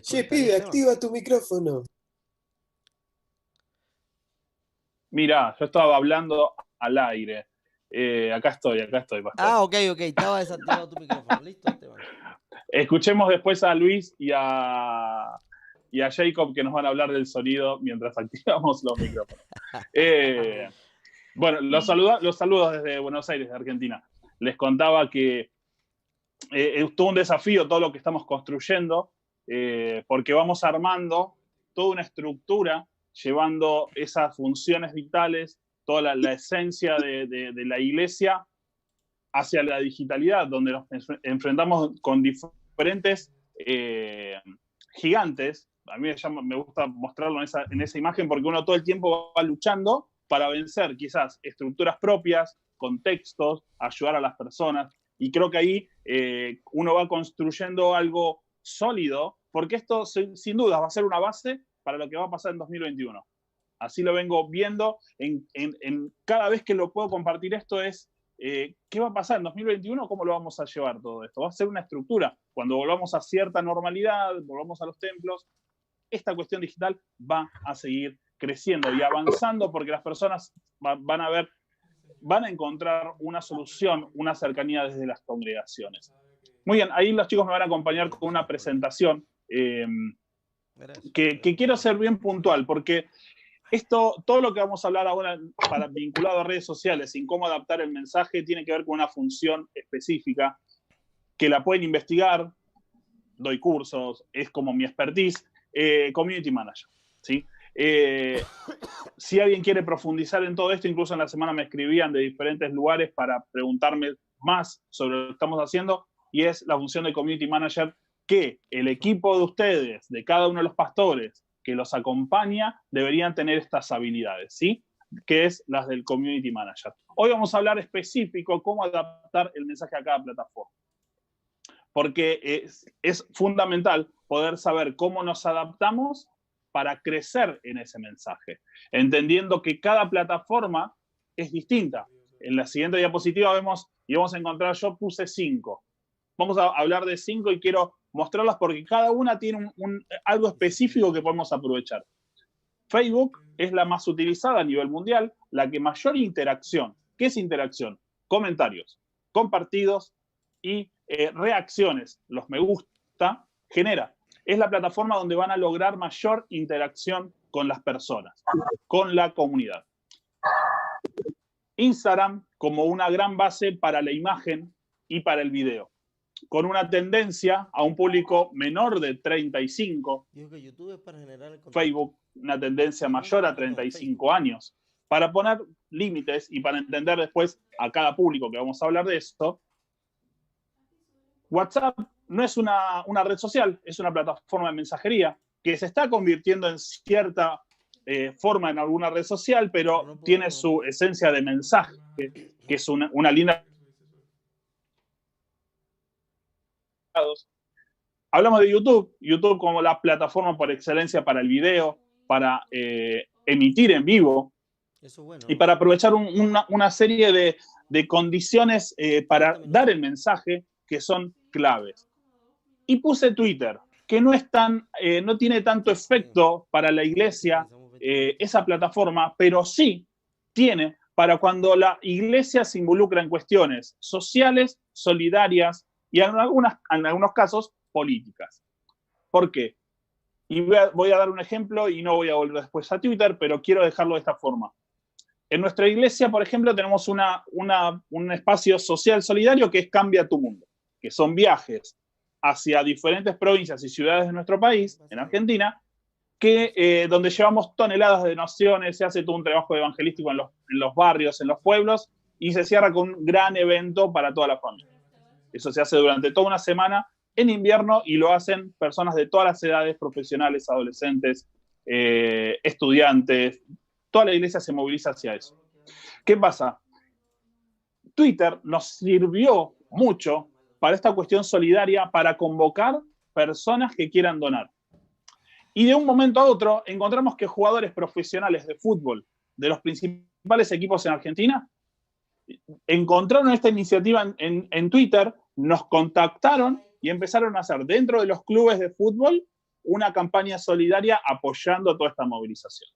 Speaker 4: Che, pibe, activa tu micrófono.
Speaker 5: Mira, yo estaba hablando al aire. Acá estoy, pastor.
Speaker 2: Ah, ok. Estaba desactivado tu micrófono. Listo, Esteban.
Speaker 5: Escuchemos después a Luis y a Jacob, que nos van a hablar del sonido mientras activamos los micrófonos. Bueno, los saludos desde Buenos Aires, de Argentina. Les contaba que es todo un desafío todo lo que estamos construyendo, porque vamos armando toda una estructura, llevando esas funciones vitales, toda la esencia de la iglesia hacia la digitalidad, donde nos enfrentamos con diferentes gigantes. A mí me gusta mostrarlo en esa imagen, porque uno todo el tiempo va luchando para vencer quizás estructuras propias, contextos, ayudar a las personas. Y creo que ahí uno va construyendo algo sólido, porque esto sin duda va a ser una base para lo que va a pasar en 2021. Así lo vengo viendo en cada vez que lo puedo compartir. Esto es, ¿qué va a pasar en 2021? ¿Cómo lo vamos a llevar todo esto? Va a ser una estructura. Cuando volvamos a cierta normalidad, volvamos a los templos, esta cuestión digital va a seguir creciendo y avanzando, porque las personas van a encontrar una solución, una cercanía desde las congregaciones. Muy bien, ahí los chicos me van a acompañar con una presentación que quiero ser bien puntual, porque todo lo que vamos a hablar ahora vinculado a redes sociales, en cómo adaptar el mensaje, tiene que ver con una función específica que la pueden investigar. Doy cursos, es como mi expertise, community manager, ¿sí? Si alguien quiere profundizar en todo esto, incluso en la semana me escribían de diferentes lugares para preguntarme más sobre lo que estamos haciendo, y es la función de community manager, que el equipo de ustedes, de cada uno de los pastores que los acompaña, deberían tener estas habilidades, ¿sí? Que es las del community manager. Hoy vamos a hablar específico cómo adaptar el mensaje a cada plataforma, porque es fundamental poder saber cómo nos adaptamos para crecer en ese mensaje, entendiendo que cada plataforma es distinta. En la siguiente diapositiva vamos a encontrar, yo puse 5. Vamos a hablar de 5 y quiero mostrarlas porque cada una tiene algo específico que podemos aprovechar. Facebook es la más utilizada a nivel mundial, la que mayor interacción. ¿Qué es interacción? Comentarios, compartidos y reacciones, los me gusta, genera. Es la plataforma donde van a lograr mayor interacción con las personas, con la comunidad. Instagram como una gran base para la imagen y para el video, con una tendencia a un público menor de 35,
Speaker 2: Dijo que YouTube es para generar el contenido.
Speaker 5: Facebook una tendencia mayor a 35 años. Para poner límites y para entender después a cada público, que vamos a hablar de esto, WhatsApp no es una red social, es una plataforma de mensajería que se está convirtiendo en cierta forma en alguna red social, pero tiene su esencia de mensaje, que es una linda... Hablamos de YouTube como la plataforma por excelencia para el video, para emitir en vivo,
Speaker 2: Eso es bueno,
Speaker 5: y para aprovechar una serie de condiciones para dar el mensaje que son claves. Y puse Twitter, que no tiene tanto efecto para la iglesia, esa plataforma, pero sí tiene para cuando la iglesia se involucra en cuestiones sociales, solidarias y en algunos casos políticas. ¿Por qué? Y voy a dar un ejemplo y no voy a volver después a Twitter, pero quiero dejarlo de esta forma. En nuestra iglesia, por ejemplo, tenemos un espacio social solidario que es Cambia tu Mundo, que son viajes hacia diferentes provincias y ciudades de nuestro país, en Argentina, donde llevamos toneladas de donaciones, se hace todo un trabajo evangelístico en los barrios, en los pueblos, y se cierra con un gran evento para toda la familia. Eso se hace durante toda una semana en invierno y lo hacen personas de todas las edades, profesionales, adolescentes, estudiantes. Toda la iglesia se moviliza hacia eso. ¿Qué pasa? Twitter nos sirvió mucho para esta cuestión solidaria, para convocar personas que quieran donar. Y de un momento a otro encontramos que jugadores profesionales de fútbol de los principales equipos en Argentina encontraron esta iniciativa en Twitter, nos contactaron y empezaron a hacer dentro de los clubes de fútbol una campaña solidaria apoyando toda esta movilización.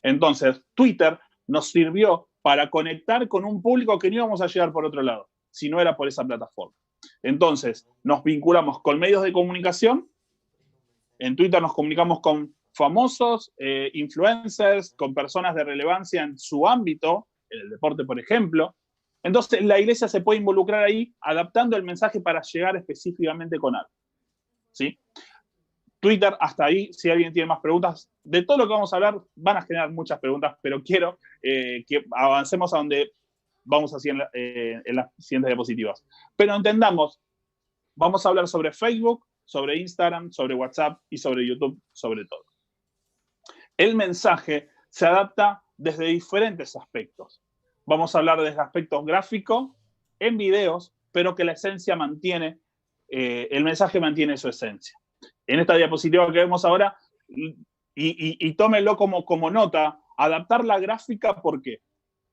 Speaker 5: Entonces, Twitter nos sirvió para conectar con un público que no íbamos a llegar por otro lado, si no era por esa plataforma. Entonces, nos vinculamos con medios de comunicación. En Twitter nos comunicamos con famosos, influencers, con personas de relevancia en su ámbito, en el deporte, por ejemplo. Entonces, la iglesia se puede involucrar ahí, adaptando el mensaje para llegar específicamente con algo. ¿Sí? Twitter, hasta ahí, si alguien tiene más preguntas, de todo lo que vamos a hablar, van a generar muchas preguntas, pero quiero que avancemos a donde vamos así en las siguientes diapositivas. Pero entendamos, vamos a hablar sobre Facebook, sobre Instagram, sobre WhatsApp y sobre YouTube, sobre todo. El mensaje se adapta desde diferentes aspectos. Vamos a hablar desde aspectos gráficos, en videos, pero que la esencia mantiene, el mensaje mantiene su esencia. En esta diapositiva que vemos ahora, y tómenlo como nota, adaptar la gráfica, ¿por qué?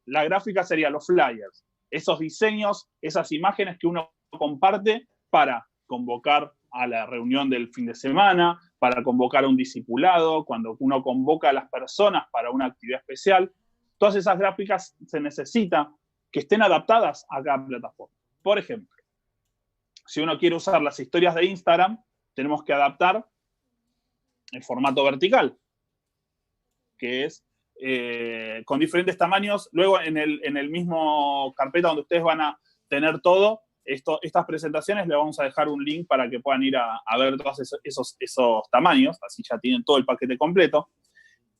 Speaker 5: La gráfica sería los flyers, esos diseños, esas imágenes que uno comparte para convocar a la reunión del fin de semana, para convocar a un discipulado, cuando uno convoca a las personas para una actividad especial. Todas esas gráficas se necesita que estén adaptadas a cada plataforma. Por ejemplo, si uno quiere usar las historias de Instagram, tenemos que adaptar el formato vertical, que es con diferentes tamaños. Luego en el mismo carpeta donde ustedes van a tener todo, estas presentaciones, le vamos a dejar un link para que puedan ir a ver todos esos tamaños, así ya tienen todo el paquete completo.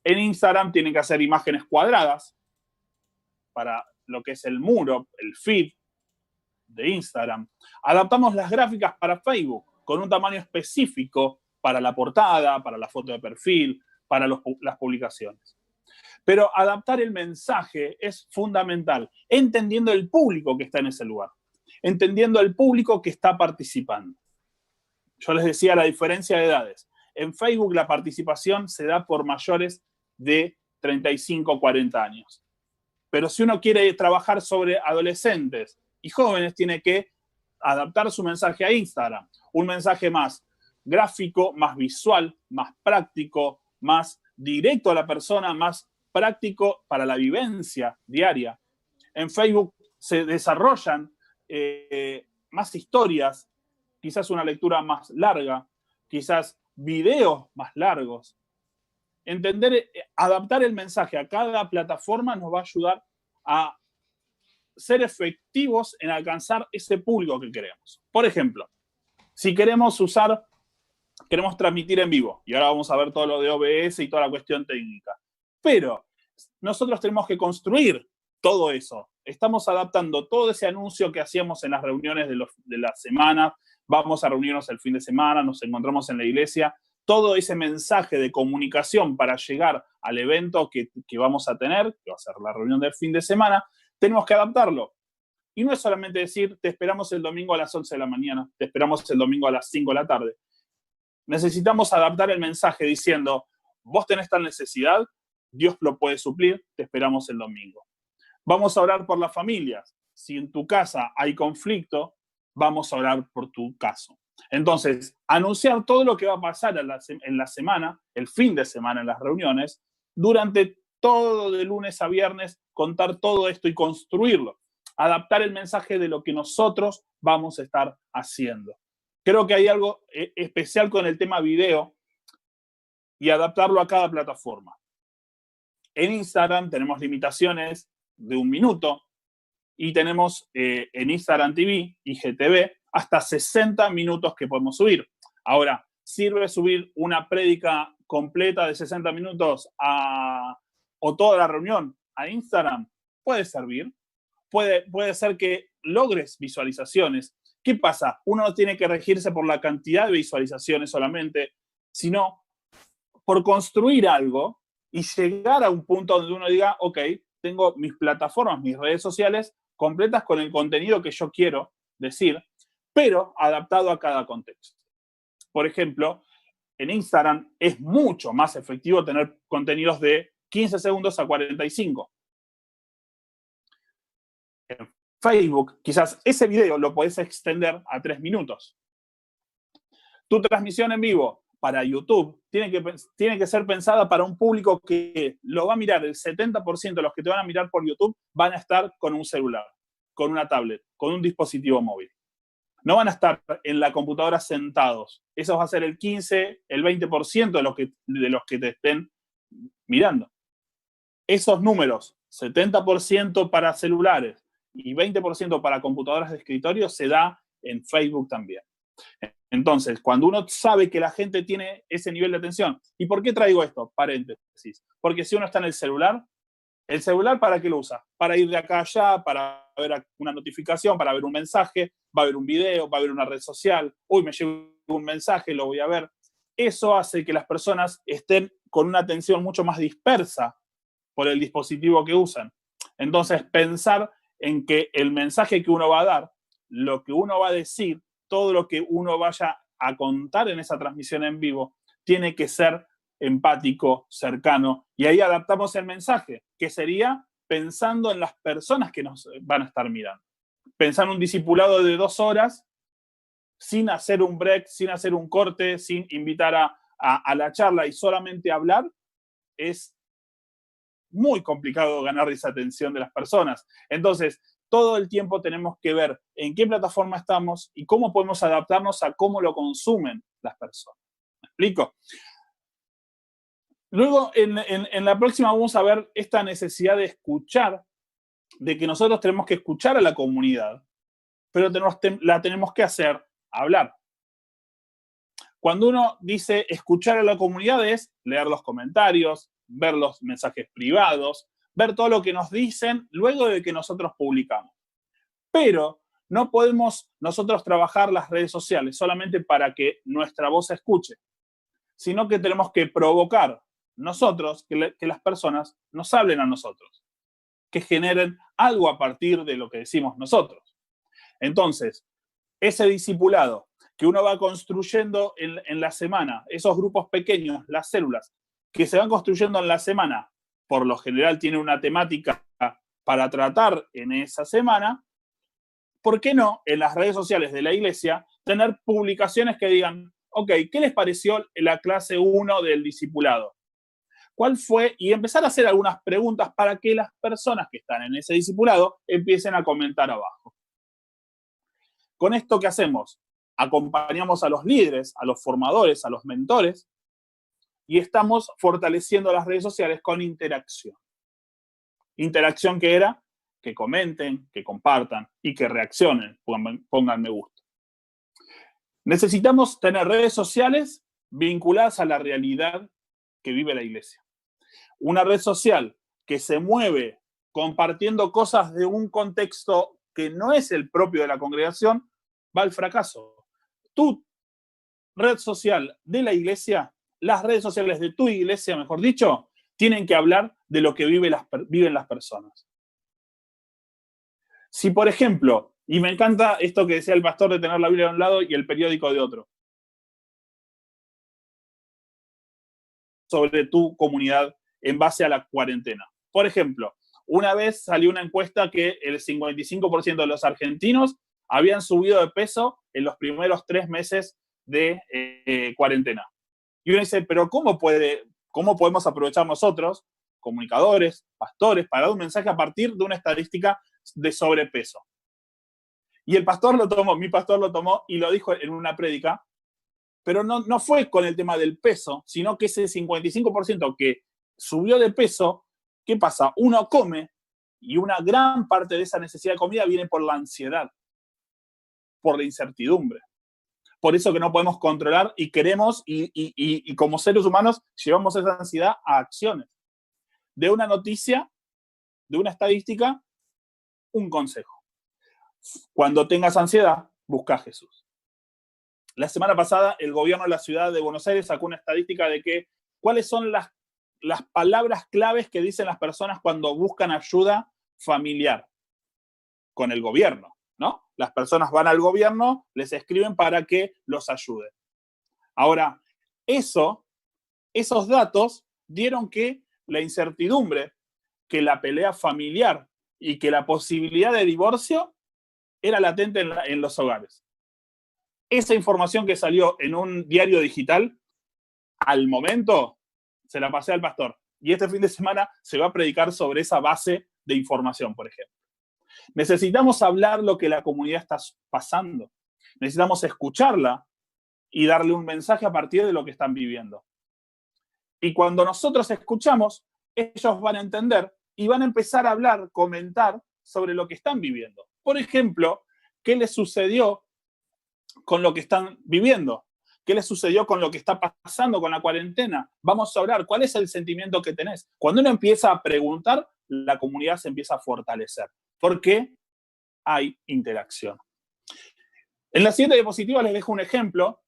Speaker 5: En Instagram tienen que hacer imágenes cuadradas para lo que es el muro, el feed de Instagram. Adaptamos las gráficas para Facebook con un tamaño específico para la portada, para la foto de perfil, para las publicaciones. Pero adaptar el mensaje es fundamental, entendiendo el público que está en ese lugar, entendiendo el público que está participando. Yo les decía la diferencia de edades. En Facebook la participación se da por mayores de 35 o 40 años. Pero si uno quiere trabajar sobre adolescentes y jóvenes, tiene que adaptar su mensaje a Instagram. Un mensaje más gráfico, más visual, más práctico, más directo a la persona, más práctico para la vivencia diaria. En Facebook se desarrollan más historias, quizás una lectura más larga, quizás videos más largos. Adaptar el mensaje a cada plataforma nos va a ayudar a ser efectivos en alcanzar ese público que queremos. Por ejemplo, si queremos transmitir en vivo, y ahora vamos a ver todo lo de OBS y toda la cuestión técnica, pero nosotros tenemos que construir todo eso. Estamos adaptando todo ese anuncio que hacíamos en las reuniones de la semana, vamos a reunirnos el fin de semana, nos encontramos en la iglesia, todo ese mensaje de comunicación para llegar al evento que vamos a tener, que va a ser la reunión del fin de semana, tenemos que adaptarlo. Y no es solamente decir, te esperamos el domingo a las 11 de la mañana, te esperamos el domingo a las 5 de la tarde. Necesitamos adaptar el mensaje diciendo, vos tenés tal necesidad, Dios lo puede suplir, te esperamos el domingo. Vamos a orar por las familias. Si en tu casa hay conflicto, vamos a orar por tu caso. Entonces, anunciar todo lo que va a pasar en la semana, el fin de semana en las reuniones, durante todo de lunes a viernes, contar todo esto y construirlo. Adaptar el mensaje de lo que nosotros vamos a estar haciendo. Creo que hay algo especial con el tema video y adaptarlo a cada plataforma. En Instagram tenemos limitaciones de 1 minuto y tenemos en Instagram TV, IGTV, hasta 60 minutos que podemos subir. Ahora, ¿sirve subir una prédica completa de 60 minutos o toda la reunión a Instagram? Puede servir. Puede ser que logres visualizaciones. ¿Qué pasa? Uno no tiene que regirse por la cantidad de visualizaciones solamente, sino por construir algo y llegar a un punto donde uno diga, ok, tengo mis plataformas, mis redes sociales completas con el contenido que yo quiero decir, pero adaptado a cada contexto. Por ejemplo, en Instagram es mucho más efectivo tener contenidos de 15 segundos a 45. En Facebook, quizás ese video lo podés extender a 3 minutos. Tu transmisión en vivo para YouTube tiene que ser pensada para un público que lo va a mirar. El 70% de los que te van a mirar por YouTube van a estar con un celular, con una tablet, con un dispositivo móvil. No van a estar en la computadora sentados. Eso va a ser el 15, el 20% de los que te estén mirando. Esos números, 70% para celulares y 20% para computadoras de escritorio, se da en Facebook también. Entonces, cuando uno sabe que la gente tiene ese nivel de atención, ¿y por qué traigo esto? Paréntesis. Porque si uno está en ¿el celular para qué lo usa? Para ir de acá a allá, para ver una notificación, para ver un mensaje, va a ver un video, va a ver una red social, uy, me llegó un mensaje, lo voy a ver. Eso hace que las personas estén con una atención mucho más dispersa por el dispositivo que usan. Entonces, pensar en que el mensaje que uno va a dar, lo que uno va a decir, todo lo que uno vaya a contar en esa transmisión en vivo, tiene que ser empático, cercano, y ahí adaptamos el mensaje, que sería pensando en las personas que nos van a estar mirando. Pensar en un discipulado de 2 horas, sin hacer un break, sin hacer un corte, sin invitar a la charla y solamente hablar, es muy complicado ganar esa atención de las personas. Entonces, todo el tiempo tenemos que ver en qué plataforma estamos y cómo podemos adaptarnos a cómo lo consumen las personas. ¿Me explico? Luego, en la próxima vamos a ver esta necesidad de escuchar, de que nosotros tenemos que escuchar a la comunidad, pero la tenemos que hacer hablar. Cuando uno dice escuchar a la comunidad es leer los comentarios, ver los mensajes privados, ver todo lo que nos dicen luego de que nosotros publicamos. Pero no podemos nosotros trabajar las redes sociales solamente para que nuestra voz se escuche, sino que tenemos que provocar nosotros que las personas nos hablen a nosotros, que generen algo a partir de lo que decimos nosotros. Entonces, ese discipulado que uno va construyendo en la semana, esos grupos pequeños, las células, que se van construyendo en la semana, por lo general tiene una temática para tratar en esa semana, ¿por qué no en las redes sociales de la iglesia tener publicaciones que digan, ok, ¿qué les pareció la clase 1 del discipulado? ¿Cuál fue? Y empezar a hacer algunas preguntas para que las personas que están en ese discipulado empiecen a comentar abajo. Con esto, ¿qué hacemos? Acompañamos a los líderes, a los formadores, a los mentores, y estamos fortaleciendo las redes sociales con interacción. Interacción que era que comenten, que compartan y que reaccionen, pongan me gusta. Necesitamos tener redes sociales vinculadas a la realidad que vive la iglesia. Una red social que se mueve compartiendo cosas de un contexto que no es el propio de la congregación, va al fracaso. Tu red social de la iglesia, las redes sociales de tu iglesia, mejor dicho, tienen que hablar de lo que viven las personas. Si, por ejemplo, y me encanta esto que decía el pastor de tener la Biblia de un lado y el periódico de otro, sobre tu comunidad en base a la cuarentena. Por ejemplo, una vez salió una encuesta que el 55% de los argentinos habían subido de peso en los primeros 3 meses de cuarentena. Y uno dice, pero ¿cómo podemos aprovechar nosotros, comunicadores, pastores, para dar un mensaje a partir de una estadística de sobrepeso? Y mi pastor lo tomó y lo dijo en una prédica, pero no fue con el tema del peso, sino que ese 55% que subió de peso, ¿qué pasa? Uno come y una gran parte de esa necesidad de comida viene por la ansiedad, por la incertidumbre. Por eso que no podemos controlar y queremos, y como seres humanos, llevamos esa ansiedad a acciones. De una noticia, de una estadística, un consejo. Cuando tengas ansiedad, busca a Jesús. La semana pasada, el gobierno de la ciudad de Buenos Aires sacó una estadística de que cuáles son las palabras claves que dicen las personas cuando buscan ayuda familiar con el gobierno, ¿no? Las personas van al gobierno, les escriben para que los ayude. Ahora, esos datos dieron que la incertidumbre, que la pelea familiar y que la posibilidad de divorcio era latente en los hogares. Esa información que salió en un diario digital, al momento, se la pasé al pastor. Y este fin de semana se va a predicar sobre esa base de información, por ejemplo. Necesitamos hablar lo que la comunidad está pasando. Necesitamos escucharla y darle un mensaje a partir de lo que están viviendo. Y cuando nosotros escuchamos, ellos van a entender y van a empezar a hablar, comentar sobre lo que están viviendo. Por ejemplo, ¿qué les sucedió con lo que están viviendo? ¿Qué les sucedió con lo que está pasando con la cuarentena? Vamos a hablar, ¿cuál es el sentimiento que tenés? Cuando uno empieza a preguntar, la comunidad se empieza a fortalecer, porque hay interacción. En la siguiente diapositiva les dejo un ejemplo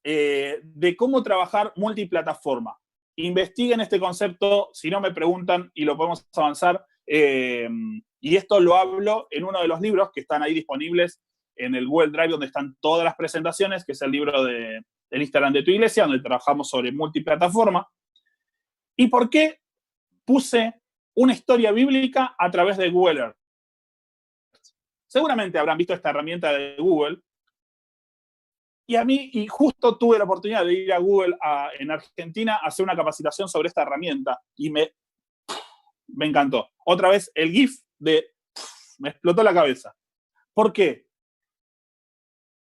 Speaker 5: de cómo trabajar multiplataforma. Investiguen este concepto, si no me preguntan y lo podemos avanzar. Y esto lo hablo en uno de los libros que están ahí disponibles en el Google Drive, donde están todas las presentaciones, que es el libro del Instagram de tu iglesia, donde trabajamos sobre multiplataforma. ¿Y por qué puse una historia bíblica a través de Google Earth? Seguramente habrán visto esta herramienta de Google. Y justo tuve la oportunidad de ir a Google en Argentina a hacer una capacitación sobre esta herramienta y me encantó. Otra vez el GIF me explotó la cabeza. ¿Por qué?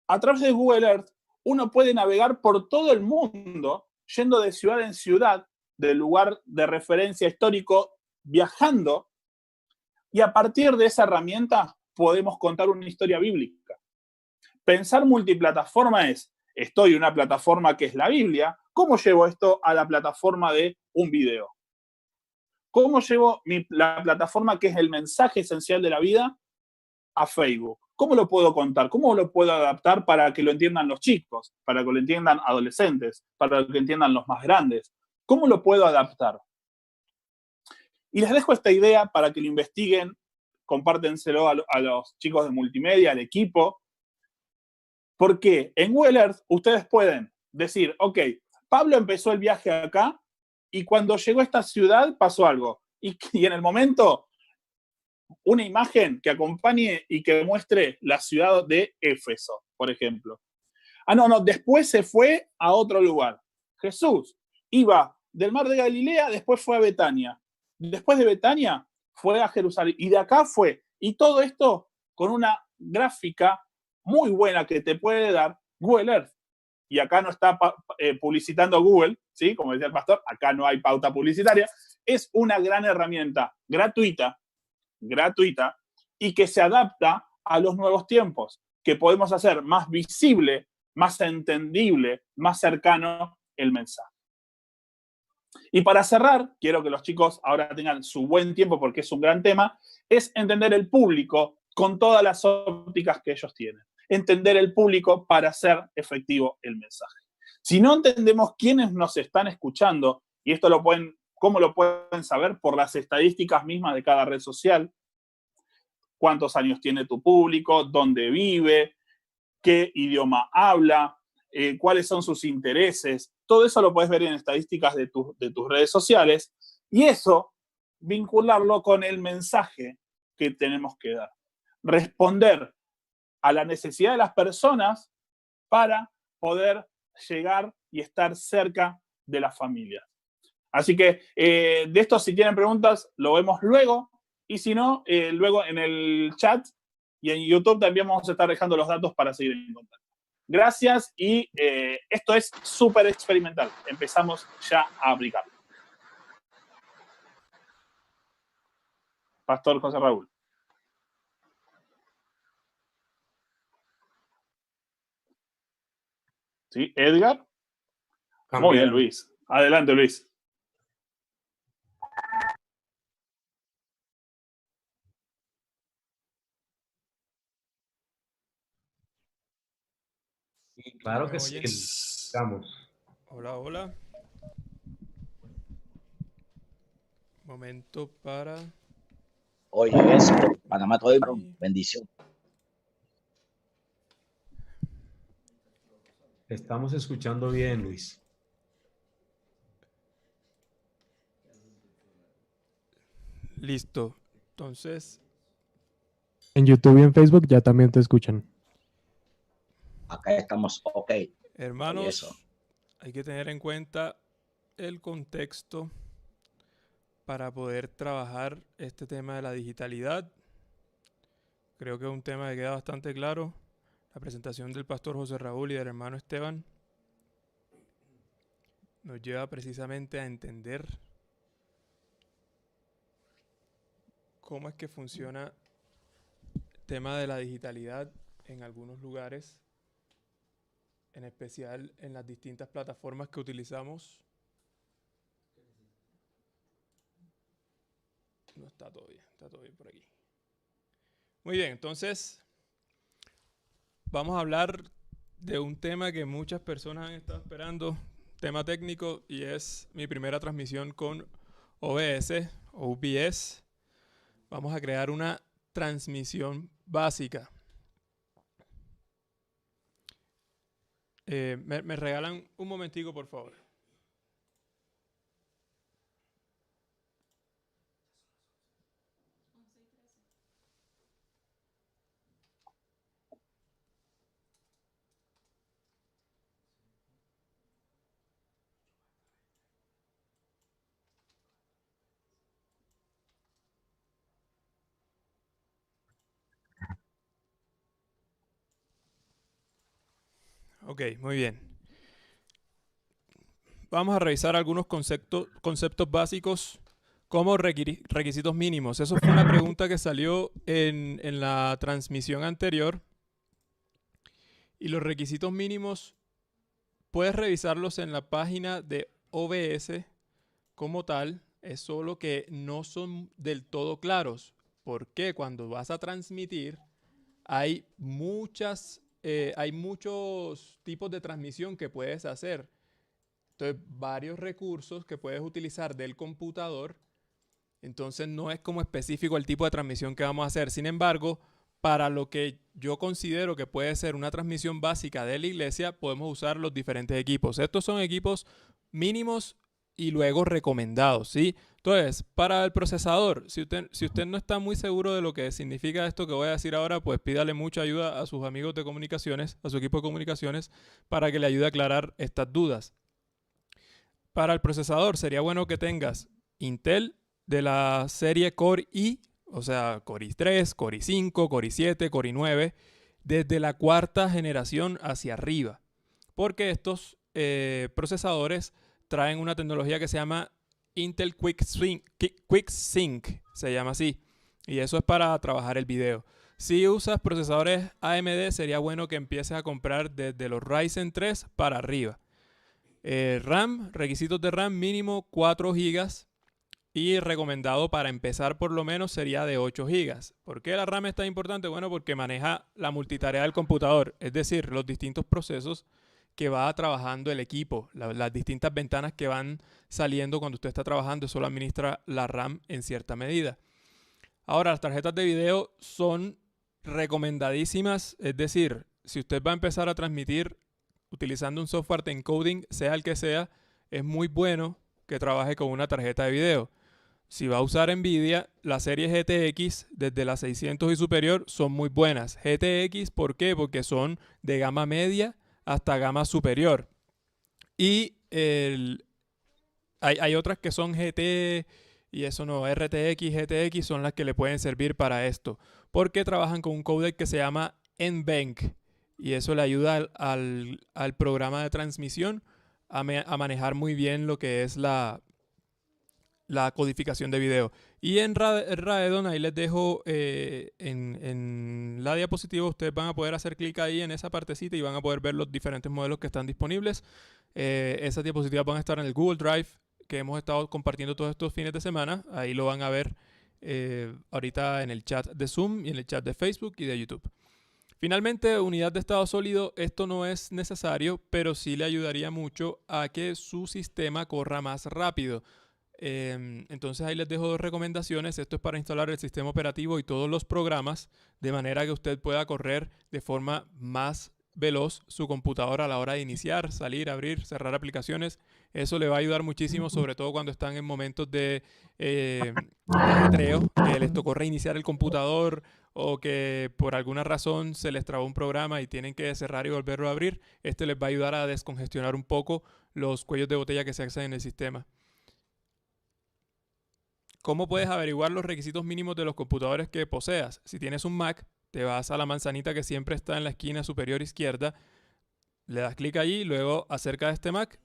Speaker 5: A través de Google Earth uno puede navegar por todo el mundo, yendo de ciudad en ciudad, del lugar de referencia histórico, viajando, y a partir de esa herramienta podemos contar una historia bíblica. Pensar multiplataforma es, estoy en una plataforma que es la Biblia, ¿cómo llevo esto a la plataforma de un video? ¿Cómo llevo la plataforma que es el mensaje esencial de la vida a Facebook? ¿Cómo lo puedo contar? ¿Cómo lo puedo adaptar para que lo entiendan los chicos, para que lo entiendan adolescentes, para que lo entiendan los más grandes? ¿Cómo lo puedo adaptar? Y les dejo esta idea para que lo investiguen, compártenselo a los chicos de multimedia, al equipo, porque en Google Earth ustedes pueden decir, ok, Pablo empezó el viaje acá y cuando llegó a esta ciudad pasó algo. Y en el momento, una imagen que acompañe y que muestre la ciudad de Éfeso, por ejemplo. Después se fue a otro lugar. Jesús iba del mar de Galilea, después fue a Betania. Después de Betania fue a Jerusalén. Y de acá fue. Y todo esto con una gráfica muy buena que te puede dar Google Earth. Y acá no está publicitando Google, ¿sí? Como decía el pastor, acá no hay pauta publicitaria. Es una gran herramienta gratuita gratuita y que se adapta a los nuevos tiempos, que podemos hacer más visible, más entendible, más cercano el mensaje. Y para cerrar, quiero que los chicos ahora tengan su buen tiempo porque es un gran tema, es entender el público con todas las ópticas que ellos tienen. Entender el público para hacer efectivo el mensaje. Si no entendemos quiénes nos están escuchando, y esto ¿cómo lo pueden saber? Por las estadísticas mismas de cada red social. Cuántos años tiene tu público, dónde vive, qué idioma habla, cuáles son sus intereses. Todo eso lo puedes ver en estadísticas de tus redes sociales. Y eso, vincularlo con el mensaje que tenemos que dar. Responder a la necesidad de las personas para poder llegar y estar cerca de las familias. Así que de esto, si tienen preguntas, lo vemos luego. Y si no, luego en el chat y en YouTube también vamos a estar dejando los datos para seguir en contacto. Gracias y esto es súper experimental. Empezamos ya a aplicarlo. Pastor José Raúl. ¿Sí? Edgar. Muy bien, Luis. Adelante, Luis.
Speaker 6: Sí, claro que sí. Vamos.
Speaker 7: Hola, hola. Momento para...
Speaker 8: Oye, eso, Panamá todo bendición.
Speaker 6: Estamos escuchando bien, Luis.
Speaker 7: Listo. Entonces...
Speaker 9: En YouTube y en Facebook ya también te escuchan.
Speaker 8: Acá estamos, ok.
Speaker 7: Hermanos, hay que tener en cuenta el contexto para poder trabajar este tema de la digitalidad. Creo que es un tema que queda bastante claro. La presentación del pastor José Raúl y del hermano Esteban nos lleva precisamente a entender cómo es que funciona el tema de la digitalidad en algunos lugares, en especial en las distintas plataformas que utilizamos. No está todo bien por aquí. Muy bien, entonces vamos a hablar de un tema que muchas personas han estado esperando, tema técnico, y es mi primera transmisión con OBS o OBS. Vamos a crear una transmisión básica. ¿Me regalan un momentico, por favor? Ok, muy bien. Vamos a revisar algunos conceptos básicos como requisitos mínimos. Eso fue una pregunta que salió en la transmisión anterior. Y los requisitos mínimos puedes revisarlos en la página de OBS como tal. Es solo que no son del todo claros. Porque cuando vas a transmitir hay muchos tipos de transmisión que puedes hacer. Entonces, varios recursos que puedes utilizar del computador. Entonces, no es como específico el tipo de transmisión que vamos a hacer. Sin embargo, para lo que yo considero que puede ser una transmisión básica de la iglesia, podemos usar los diferentes equipos. Estos son equipos mínimos y luego recomendados, ¿sí? Entonces, para el procesador, si usted no está muy seguro de lo que significa esto que voy a decir ahora, pues pídale mucha ayuda a sus amigos de comunicaciones, a su equipo de comunicaciones, para que le ayude a aclarar estas dudas. Para el procesador, sería bueno que tengas Intel de la serie Core i, o sea, Core i3, Core i5, Core i7, Core i9, desde la cuarta generación hacia arriba. Porque estos procesadores traen una tecnología que se llama Intel QuickSync, se llama así. Y eso es para trabajar el video. Si usas procesadores AMD, sería bueno que empieces a comprar desde los Ryzen 3 para arriba. RAM, requisitos de RAM mínimo 4 GB y recomendado para empezar por lo menos sería de 8 GB. ¿Por qué la RAM es tan importante? Bueno, porque maneja la multitarea del computador, es decir, los distintos procesos que va trabajando el equipo, las distintas ventanas que van saliendo cuando usted está trabajando, eso lo administra la RAM en cierta medida. Ahora, las tarjetas de video son recomendadísimas, es decir, si usted va a empezar a transmitir utilizando un software de encoding, sea el que sea, es muy bueno que trabaje con una tarjeta de video. Si va a usar Nvidia, las series GTX desde las 600 y superior son muy buenas. GTX, ¿por qué? Porque son de gama media hasta gama superior. Y hay otras que son GT y eso no, RTX, GTX son las que le pueden servir para esto. Porque trabajan con un codec que se llama NVENC. Y eso le ayuda al programa de transmisión a manejar muy bien lo que es la codificación de video. Y en Radeon, ahí les dejo en la diapositiva, ustedes van a poder hacer clic ahí en esa partecita y van a poder ver los diferentes modelos que están disponibles. Esas diapositivas van a estar en el Google Drive que hemos estado compartiendo todos estos fines de semana. Ahí lo van a ver ahorita en el chat de Zoom y en el chat de Facebook y de YouTube. Finalmente, unidad de estado sólido, esto no es necesario, pero sí le ayudaría mucho a que su sistema corra más rápido. Entonces ahí les dejo 2 recomendaciones. Esto es para instalar el sistema operativo y todos los programas de manera que usted pueda correr de forma más veloz su computadora a la hora de iniciar, salir, abrir, cerrar aplicaciones. Eso le va a ayudar muchísimo, sobre todo cuando están en momentos de ajetreo, que les tocó reiniciar el computador o que por alguna razón se les trabó un programa y tienen que cerrar y volverlo a abrir. Este les va a ayudar a descongestionar un poco los cuellos de botella que se hacen en el sistema. ¿Cómo puedes averiguar los requisitos mínimos de los computadores que poseas? Si tienes un Mac, te vas a la manzanita que siempre está en la esquina superior izquierda, le das clic allí, luego acerca de este Mac,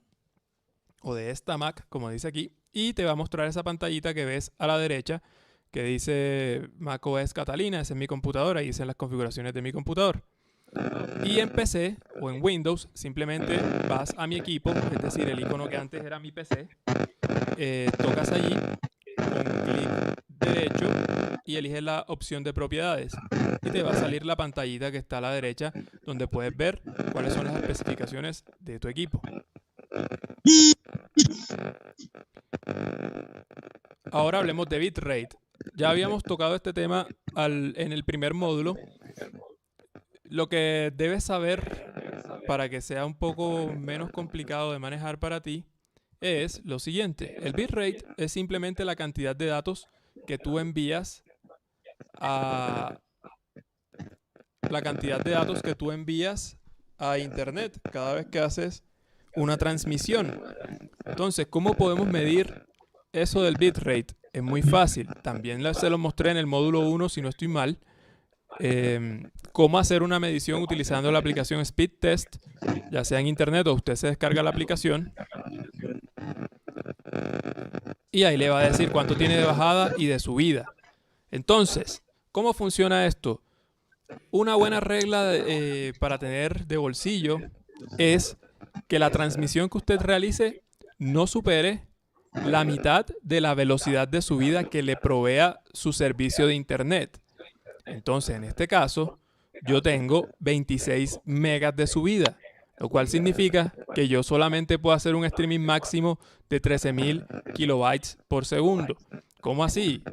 Speaker 7: o de esta Mac, como dice aquí, y te va a mostrar esa pantallita que ves a la derecha, que dice macOS Catalina, esa es mi computadora, ahí dicen las configuraciones de mi computador. Y en PC o en Windows, simplemente vas a mi equipo, es decir, el icono que antes era mi PC, tocas allí, con clic derecho y eliges la opción de propiedades y te va a salir la pantallita que está a la derecha donde puedes ver cuáles son las especificaciones de tu equipo. Ahora hablemos de bitrate. Ya habíamos tocado este tema en el primer módulo. Lo que debes saber para que sea un poco menos complicado de manejar para ti es lo siguiente. El bitrate es simplemente la cantidad de datos que tú envías a internet cada vez que haces una transmisión. Entonces, ¿cómo podemos medir eso del bitrate? Es muy fácil. También se lo mostré en el módulo 1, si no estoy mal. Cómo hacer una medición utilizando la aplicación Speedtest, ya sea en internet o usted se descarga la aplicación y ahí le va a decir cuánto tiene de bajada y de subida. Entonces, ¿cómo funciona esto? Una buena regla para tener de bolsillo es que la transmisión que usted realice no supere la mitad de la velocidad de subida que le provea su servicio de internet. Entonces, en este caso, yo tengo 26 megas de subida, lo cual significa que yo solamente puedo hacer un streaming máximo de 13.000 kilobytes por segundo. ¿Cómo así?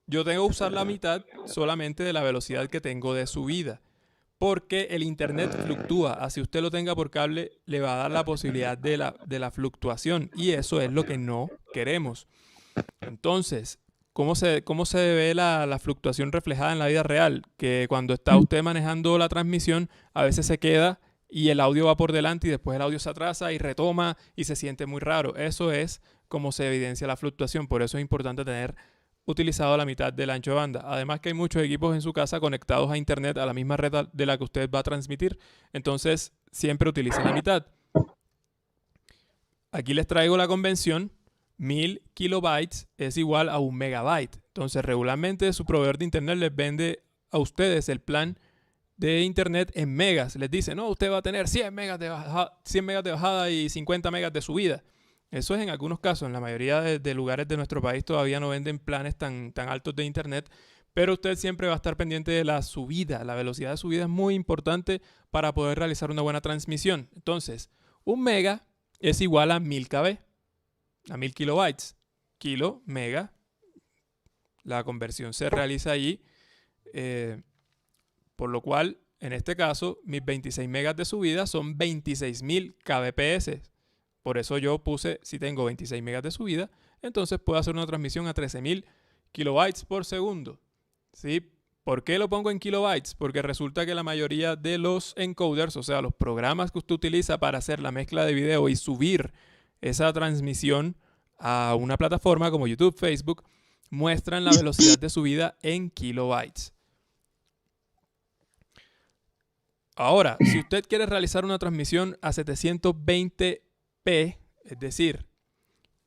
Speaker 7: Yo tengo que usar la mitad solamente de la velocidad que tengo de subida, porque el internet fluctúa. Así usted lo tenga por cable, le va a dar la posibilidad de la fluctuación, y eso es lo que no queremos. Entonces, ¿cómo se ve la fluctuación reflejada en la vida real? Que cuando está usted manejando la transmisión, a veces se queda y el audio va por delante y después el audio se atrasa y retoma y se siente muy raro. Eso es como se evidencia la fluctuación. Por eso es importante tener utilizado la mitad del ancho de banda. Además que hay muchos equipos en su casa conectados a internet a la misma red de la que usted va a transmitir. Entonces, siempre utilice la mitad. Aquí les traigo la convención 1000 kilobytes es igual a 1 megabyte. Entonces, regularmente su proveedor de internet les vende a ustedes el plan de internet en megas. Les dice, no, usted va a tener 100 megas de bajada y 50 megas de subida. Eso es en algunos casos. En la mayoría de lugares de nuestro país todavía no venden planes tan altos de internet, pero usted siempre va a estar pendiente de la subida. La velocidad de subida es muy importante para poder realizar una buena transmisión. Entonces, 1 mega es igual a 1000 KB, a 1000 kilobytes. Kilo, mega, la conversión se realiza allí, por lo cual, en este caso, mis 26 megas de subida son 26.000 kbps. Por eso yo puse, si tengo 26 megas de subida, entonces puedo hacer una transmisión a 13.000 kilobytes por segundo. ¿Sí? ¿Por qué lo pongo en kilobytes? Porque resulta que la mayoría de los encoders, o sea, los programas que usted utiliza para hacer la mezcla de video y subir esa transmisión a una plataforma como YouTube, Facebook, muestran la velocidad de subida en kilobytes. Ahora, si usted quiere realizar una transmisión a 720p, es decir,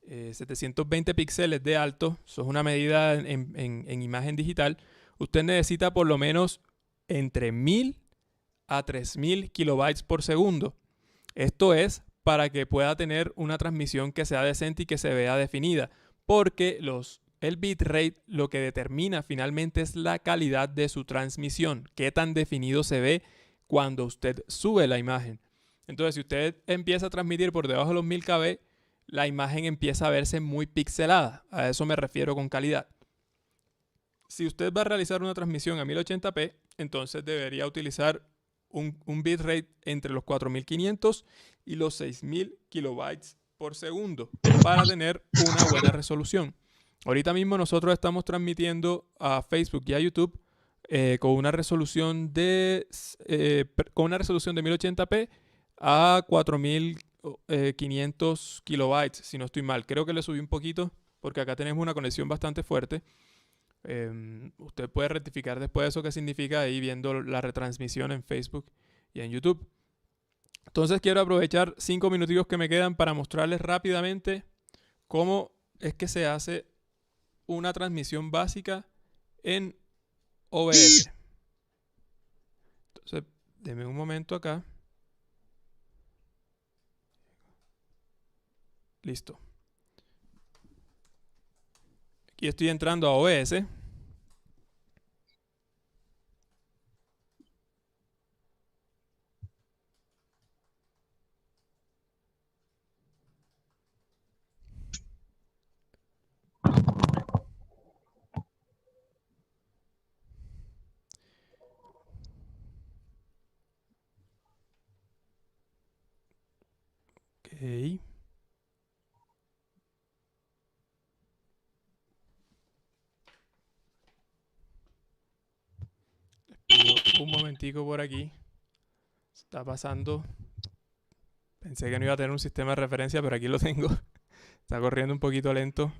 Speaker 7: 720 píxeles de alto, eso es una medida en imagen digital, usted necesita por lo menos entre 1000 a 3000 kilobytes por segundo. Esto es para que pueda tener una transmisión que sea decente y que se vea definida, porque el bitrate lo que determina finalmente es la calidad de su transmisión, qué tan definido se ve cuando usted sube la imagen. Entonces, si usted empieza a transmitir por debajo de los 1000 KB, la imagen empieza a verse muy pixelada. A eso me refiero con calidad. Si usted va a realizar una transmisión a 1080p, entonces debería utilizar un bitrate entre los 4500 y los 6000 kilobytes por segundo para tener una buena resolución. Ahorita mismo nosotros estamos transmitiendo a Facebook y a YouTube con una resolución de 1080p a 4500 kilobytes, si no estoy mal. Creo que le subí un poquito porque acá tenemos una conexión bastante fuerte. Usted puede rectificar después eso qué significa ahí viendo la retransmisión en Facebook y en YouTube. Entonces quiero aprovechar 5 minutos que me quedan para mostrarles rápidamente cómo es que se hace una transmisión básica en OBS. Entonces, denme un momento acá. Listo. Aquí estoy entrando a OBS. Ok. Un momentico por aquí. Está pasando. Pensé que no iba a tener un sistema de referencia, pero aquí lo tengo. Está corriendo un poquito lento.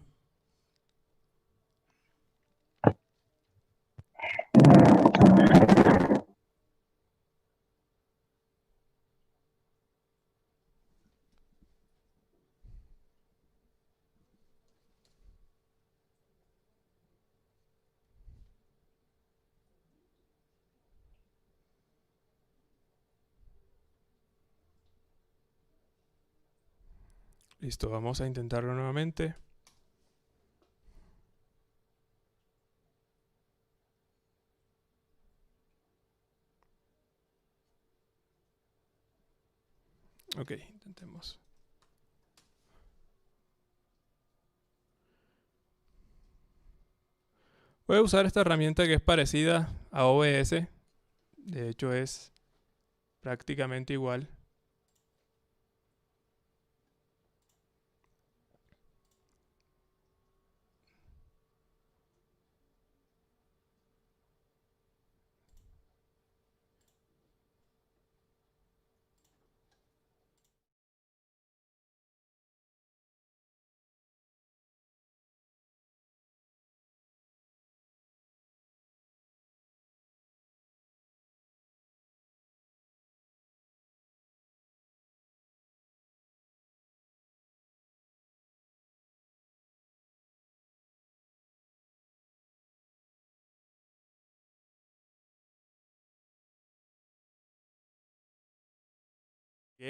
Speaker 7: Listo, vamos a intentarlo nuevamente. Ok, intentemos. Voy a usar esta herramienta que es parecida a OBS. De hecho es prácticamente igual.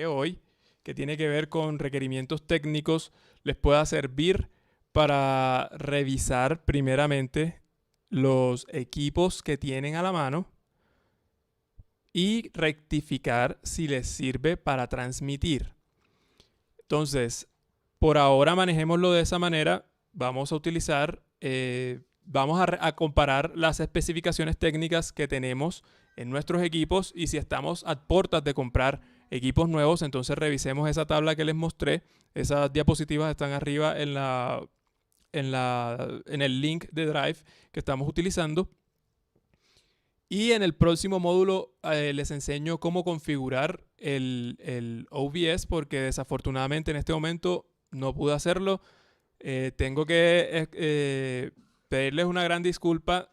Speaker 7: hoy, que tiene que ver con requerimientos técnicos, les pueda servir para revisar primeramente los equipos que tienen a la mano y rectificar si les sirve para transmitir. Entonces, por ahora manejémoslo de esa manera. Vamos a utilizar, vamos a comparar las especificaciones técnicas que tenemos en nuestros equipos, y si estamos a puertas de comprar equipos nuevos, entonces revisemos esa tabla que les mostré. Esas diapositivas están arriba en el link de Drive que estamos utilizando. Y en el próximo módulo les enseño cómo configurar el OBS, porque desafortunadamente en este momento no pude hacerlo. Tengo que pedirles una gran disculpa.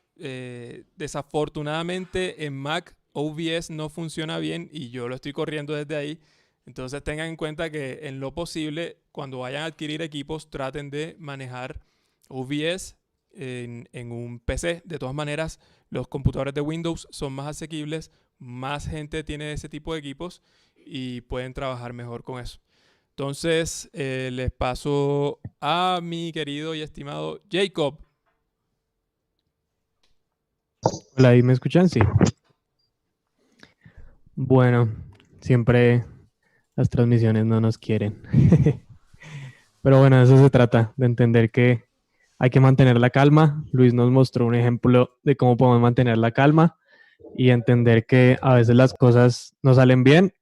Speaker 7: Desafortunadamente en Mac OBS no funciona bien y yo lo estoy corriendo desde ahí. Entonces tengan en cuenta que en lo posible, cuando vayan a adquirir equipos, traten de manejar OBS en un PC. De todas maneras, los computadores de Windows son más asequibles, más gente tiene ese tipo de equipos y pueden trabajar mejor con eso. Entonces, les paso a mi querido y estimado Jacob.
Speaker 9: Hola, ¿ahí me escuchan? Sí. Bueno, siempre las transmisiones no nos quieren. Pero bueno, de eso se trata, de entender que hay que mantener la calma. Luis nos mostró un ejemplo de cómo podemos mantener la calma y entender que a veces las cosas no salen bien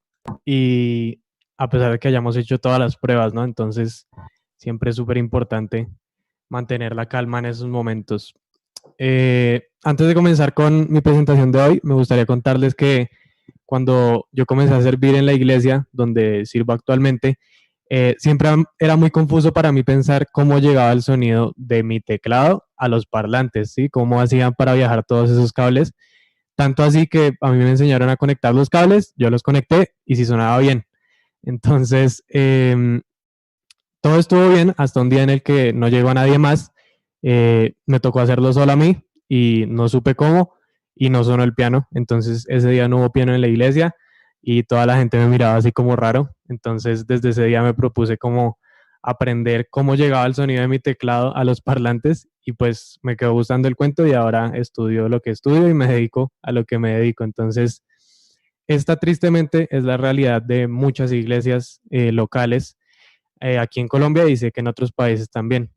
Speaker 9: y a pesar de que hayamos hecho todas las pruebas, ¿no? Entonces, siempre es súper importante mantener la calma en esos momentos. Antes de comenzar con mi presentación de hoy, me gustaría contarles que cuando yo comencé a servir en la iglesia donde sirvo actualmente, siempre era muy confuso para mí pensar cómo llegaba el sonido de mi teclado a los parlantes, ¿sí? Cómo hacían para viajar todos esos cables. Tanto así que a mí me enseñaron a conectar los cables, yo los conecté y sí sonaba bien. Entonces, todo estuvo bien hasta un día en el que no llegó a nadie más. Me tocó hacerlo solo a mí y no supe cómo y no sonó el piano. Entonces ese día no hubo piano en la iglesia y toda la gente me miraba así como raro. Entonces desde ese día me propuse como aprender cómo llegaba el sonido de mi teclado a los parlantes y pues me quedó gustando el cuento y ahora estudio lo que estudio y me dedico a lo que me dedico. Entonces esta tristemente es la realidad de muchas iglesias locales aquí en Colombia y sé que en otros países también.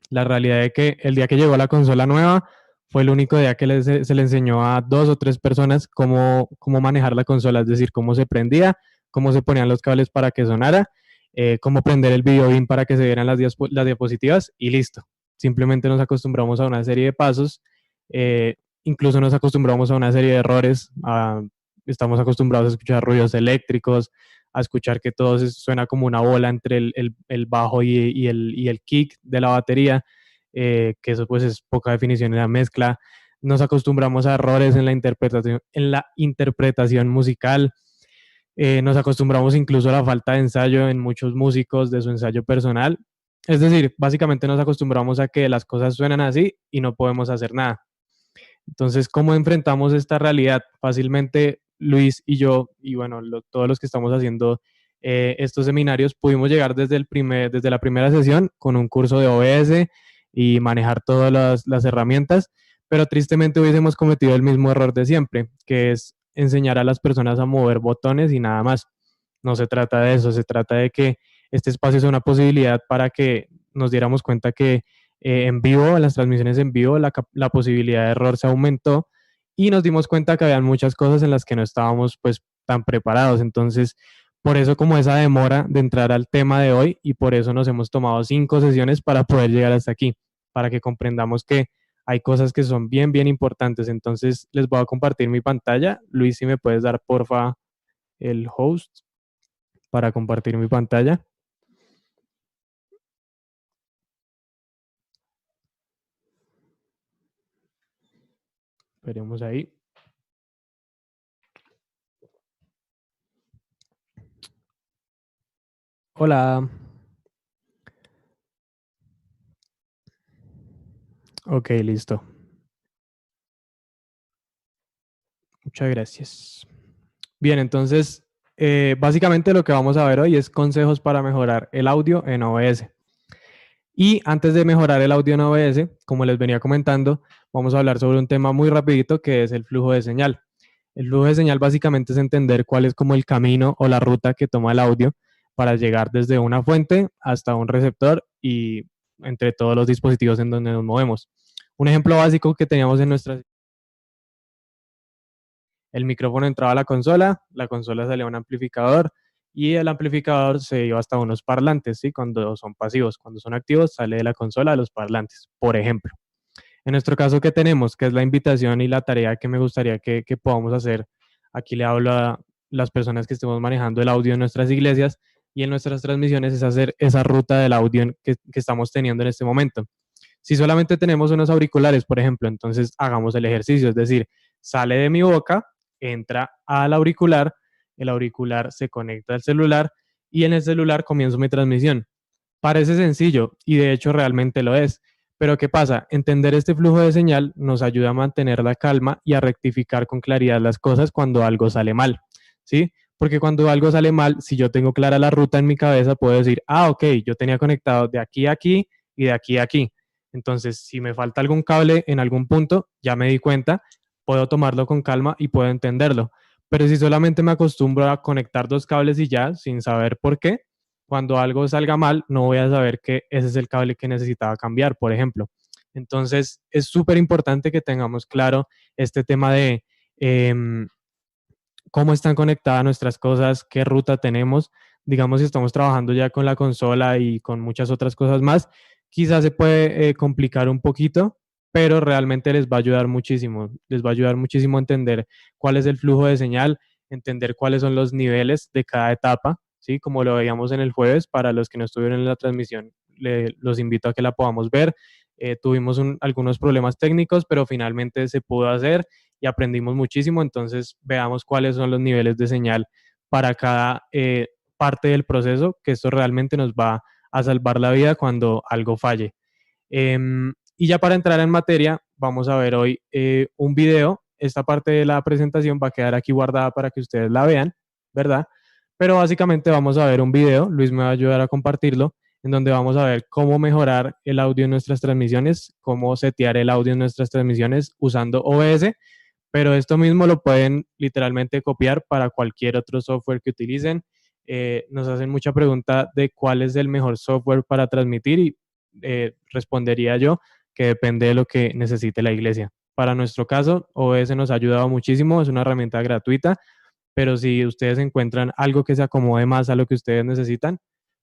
Speaker 9: La realidad es que el día que llegó la consola nueva fue el único día que se le enseñó a 2 o 3 personas cómo manejar la consola, es decir, cómo se prendía, cómo se ponían los cables para que sonara, cómo prender el video bin para que se vieran las diapositivas y listo. Simplemente nos acostumbramos a una serie de pasos, incluso nos acostumbramos a una serie de errores, estamos acostumbrados a escuchar ruidos eléctricos, a escuchar que todo suena como una bola entre el bajo y el kick de la batería, que eso pues es poca definición en la mezcla. Nos acostumbramos a errores en la interpretación musical. Nos acostumbramos incluso a la falta de ensayo en muchos músicos, de su ensayo personal. Es decir, básicamente nos acostumbramos a que las cosas suenan así y no podemos hacer nada. Entonces, ¿cómo enfrentamos esta realidad? Fácilmente Luis y yo, y bueno, todos los que estamos haciendo estos seminarios, pudimos llegar desde la primera sesión con un curso de OBS y manejar todas las herramientas, pero tristemente hubiésemos cometido el mismo error de siempre, que es enseñar a las personas a mover botones y nada más. No se trata de eso, se trata de que este espacio sea una posibilidad para que nos diéramos cuenta que en vivo, en las transmisiones en vivo, la posibilidad de error se aumentó y nos dimos cuenta que había muchas cosas en las que no estábamos pues tan preparados. Entonces, por eso como esa demora de entrar al tema de hoy y por eso nos hemos tomado 5 sesiones para poder llegar hasta aquí, para que comprendamos que hay cosas que son bien, bien importantes. Entonces, les voy a compartir mi pantalla. Luis, si me puedes dar porfa el host para compartir mi pantalla. Veremos ahí. Hola. Ok, listo. Muchas gracias. Bien, entonces básicamente lo que vamos a ver hoy es consejos para mejorar el audio en OBS. Y antes de mejorar el audio en OBS, como les venía comentando, vamos a hablar sobre un tema muy rapidito que es el flujo de señal. El flujo de señal básicamente es entender cuál es como el camino o la ruta que toma el audio para llegar desde una fuente hasta un receptor y entre todos los dispositivos en donde nos movemos. Un ejemplo básico que teníamos en el micrófono entraba a la consola salía a un amplificador y el amplificador se iba hasta unos parlantes, ¿sí? Cuando son pasivos, cuando son activos sale de la consola a los parlantes, por ejemplo. En nuestro caso, ¿qué tenemos? Que es la invitación y la tarea que me gustaría que podamos hacer. Aquí le hablo a las personas que estemos manejando el audio en nuestras iglesias y en nuestras transmisiones, es hacer esa ruta del audio que estamos teniendo en este momento. Si solamente tenemos unos auriculares, por ejemplo, entonces hagamos el ejercicio, es decir, sale de mi boca, entra al auricular, el auricular se conecta al celular y en el celular comienzo mi transmisión. Parece sencillo y de hecho realmente lo es. Pero ¿qué pasa? Entender este flujo de señal nos ayuda a mantener la calma y a rectificar con claridad las cosas cuando algo sale mal, ¿sí? Porque cuando algo sale mal, si yo tengo clara la ruta en mi cabeza, puedo decir, ok, yo tenía conectado de aquí a aquí y de aquí a aquí. Entonces, si me falta algún cable en algún punto, ya me di cuenta, puedo tomarlo con calma y puedo entenderlo. Pero si solamente me acostumbro a conectar dos cables y ya, sin saber por qué, cuando algo salga mal, no voy a saber que ese es el cable que necesitaba cambiar, por ejemplo. Entonces, es súper importante que tengamos claro este tema de cómo están conectadas nuestras cosas, qué ruta tenemos. Digamos, si estamos trabajando ya con la consola y con muchas otras cosas más, quizás se puede complicar un poquito, pero realmente les va a ayudar muchísimo. Les va a ayudar muchísimo a entender cuál es el flujo de señal, entender cuáles son los niveles de cada etapa, ¿sí? Como lo veíamos en el jueves, para los que no estuvieron en la transmisión, los invito a que la podamos ver. Tuvimos algunos problemas técnicos, pero finalmente se pudo hacer y aprendimos muchísimo. Entonces, veamos cuáles son los niveles de señal para cada parte del proceso, que esto realmente nos va a salvar la vida cuando algo falle. Y ya para entrar en materia, vamos a ver hoy un video. Esta parte de la presentación va a quedar aquí guardada para que ustedes la vean, ¿verdad? Pero básicamente vamos a ver un video, Luis me va a ayudar a compartirlo, en donde vamos a ver cómo mejorar el audio en nuestras transmisiones, cómo setear el audio en nuestras transmisiones usando OBS, pero esto mismo lo pueden literalmente copiar para cualquier otro software que utilicen. Nos hacen mucha pregunta de cuál es el mejor software para transmitir y respondería yo que depende de lo que necesite la iglesia. Para nuestro caso, OBS nos ha ayudado muchísimo, es una herramienta gratuita, pero si ustedes encuentran algo que se acomode más a lo que ustedes necesitan,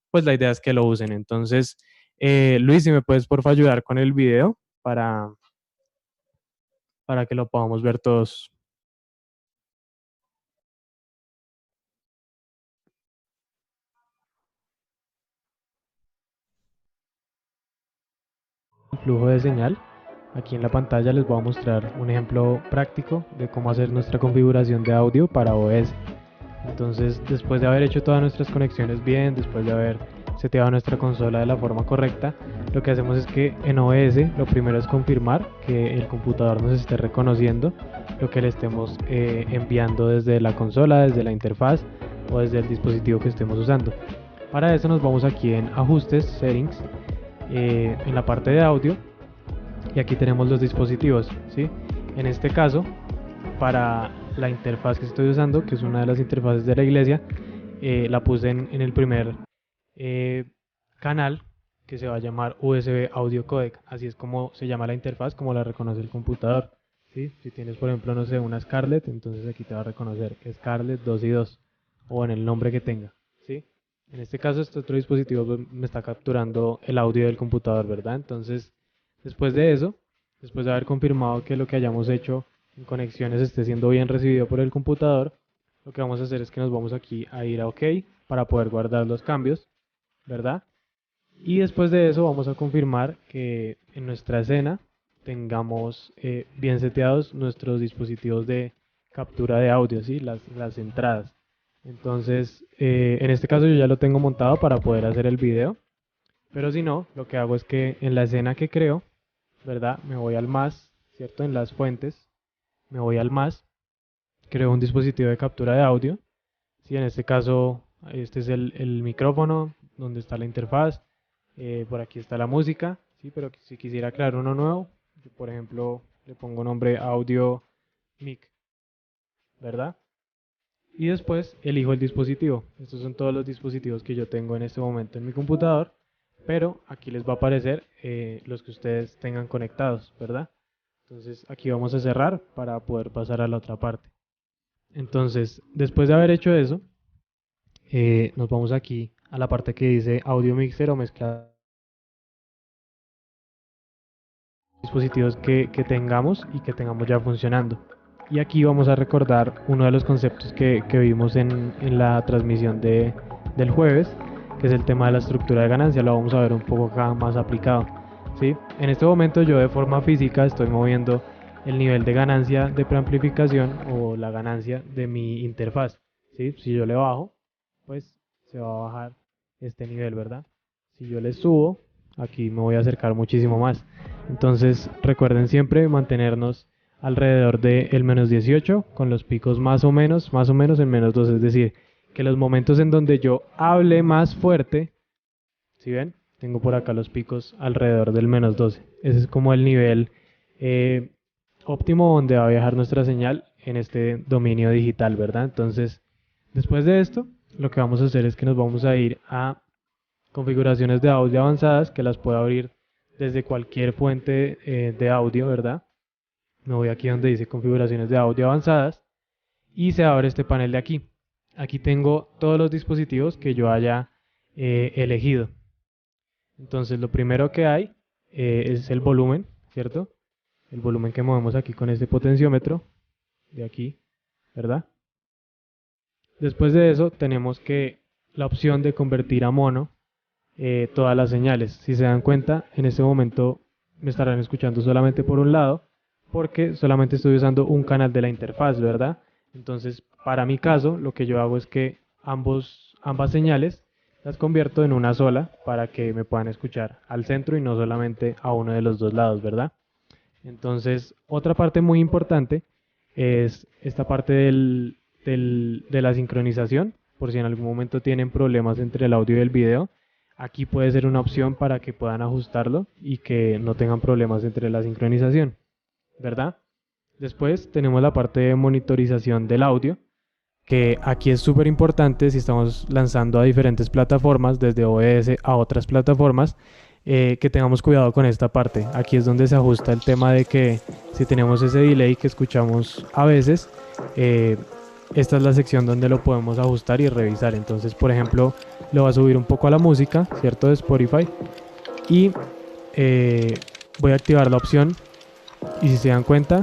Speaker 9: pues la idea es que lo usen. Entonces, Luis, si me puedes por favor ayudar con el video para que lo podamos ver todos. Flujo de señal. Aquí en la pantalla les voy a mostrar un ejemplo práctico de cómo hacer nuestra configuración de audio para OBS. Entonces, después de haber hecho todas nuestras conexiones bien, después de haber seteado nuestra consola de la forma correcta, lo que hacemos es que en OBS lo primero es confirmar que el computador nos esté reconociendo lo que le estemos enviando desde la consola, desde la interfaz o desde el dispositivo que estemos usando. Para eso nos vamos aquí en Ajustes, Settings, en la parte de audio, y aquí tenemos los dispositivos, ¿sí? En este caso, para la interfaz que estoy usando, que es una de las interfaces de la iglesia, la puse en el primer canal, que se va a llamar USB Audio Codec. Así es como se llama la interfaz, como la reconoce el computador, ¿sí? Si tienes, por ejemplo, no sé, una Scarlett, entonces aquí te va a reconocer Scarlett 2 y 2, o en el nombre que tenga, ¿sí? En este caso, este otro dispositivo me está capturando el audio del computador, ¿verdad? Entonces, después de eso, después de haber confirmado que lo que hayamos hecho en conexiones esté siendo bien recibido por el computador, lo que vamos a hacer es que nos vamos aquí a ir a OK para poder guardar los cambios, ¿verdad? Y después de eso vamos a confirmar que en nuestra escena tengamos bien seteados nuestros dispositivos de captura de audio, ¿sí? Las entradas. Entonces, en este caso yo ya lo tengo montado para poder hacer el video, pero si no, lo que hago es que en la escena que creo, ¿verdad? Me voy al más, ¿cierto? En las fuentes, me voy al más, creo un dispositivo de captura de audio, Sí, en este caso, este es el micrófono donde está la interfaz. Por aquí está la música, ¿sí? Pero si quisiera crear uno nuevo, yo, por ejemplo, le pongo nombre audio mic, ¿verdad? Y después elijo el dispositivo. Estos son todos los dispositivos que yo tengo en este momento en mi computador, pero aquí les va a aparecer los que ustedes tengan conectados, ¿verdad? Entonces aquí vamos a cerrar para poder pasar a la otra parte. Entonces, después de haber hecho eso, nos vamos aquí a la parte que dice audio mixer o mezcla dispositivos que tengamos y que tengamos ya funcionando. Y aquí vamos a recordar uno de los conceptos que vimos en la transmisión del jueves, que es el tema de la estructura de ganancia. Lo vamos a ver un poco acá más aplicado, ¿sí? En este momento yo de forma física estoy moviendo el nivel de ganancia de preamplificación o la ganancia de mi interfaz, ¿sí? Si yo le bajo, pues se va a bajar este nivel, ¿verdad? Si yo le subo, aquí me voy a acercar muchísimo más. Entonces recuerden siempre mantenernos alrededor del menos 18 con los picos más o menos en menos 2, es decir, que los momentos en donde yo hable más fuerte, ¿sí ven? Tengo por acá los picos alrededor del menos 12. Ese es como el nivel óptimo donde va a viajar nuestra señal en este dominio digital, ¿verdad? Entonces, después de esto, lo que vamos a hacer es que nos vamos a ir a configuraciones de audio avanzadas, que las puedo abrir desde cualquier fuente de audio, ¿verdad? Me voy aquí donde dice configuraciones de audio avanzadas y se abre este panel de aquí. Aquí tengo todos los dispositivos que yo haya elegido. Entonces lo primero que hay es el volumen, ¿cierto? El volumen que movemos aquí con este potenciómetro de aquí, ¿verdad? Después de eso tenemos que la opción de convertir a mono todas las señales. Si se dan cuenta, en este momento me estarán escuchando solamente por un lado, porque solamente estoy usando un canal de la interfaz, ¿verdad? Entonces, para mi caso, lo que yo hago es que ambas señales las convierto en una sola para que me puedan escuchar al centro y no solamente a uno de los dos lados, ¿verdad? Entonces, otra parte muy importante es esta parte de la sincronización, por si en algún momento tienen problemas entre el audio y el video. Aquí puede ser una opción para que puedan ajustarlo y que no tengan problemas entre la sincronización, ¿verdad? Después tenemos la parte de monitorización del audio, que aquí es súper importante si estamos lanzando a diferentes plataformas, desde OBS a otras plataformas, que tengamos cuidado con esta parte. Aquí es donde se ajusta el tema de que si tenemos ese delay que escuchamos a veces, esta es la sección donde lo podemos ajustar y revisar. Entonces, por ejemplo, lo voy a subir un poco a la música, ¿cierto? De Spotify. Y voy a activar la opción. Y si se dan cuenta,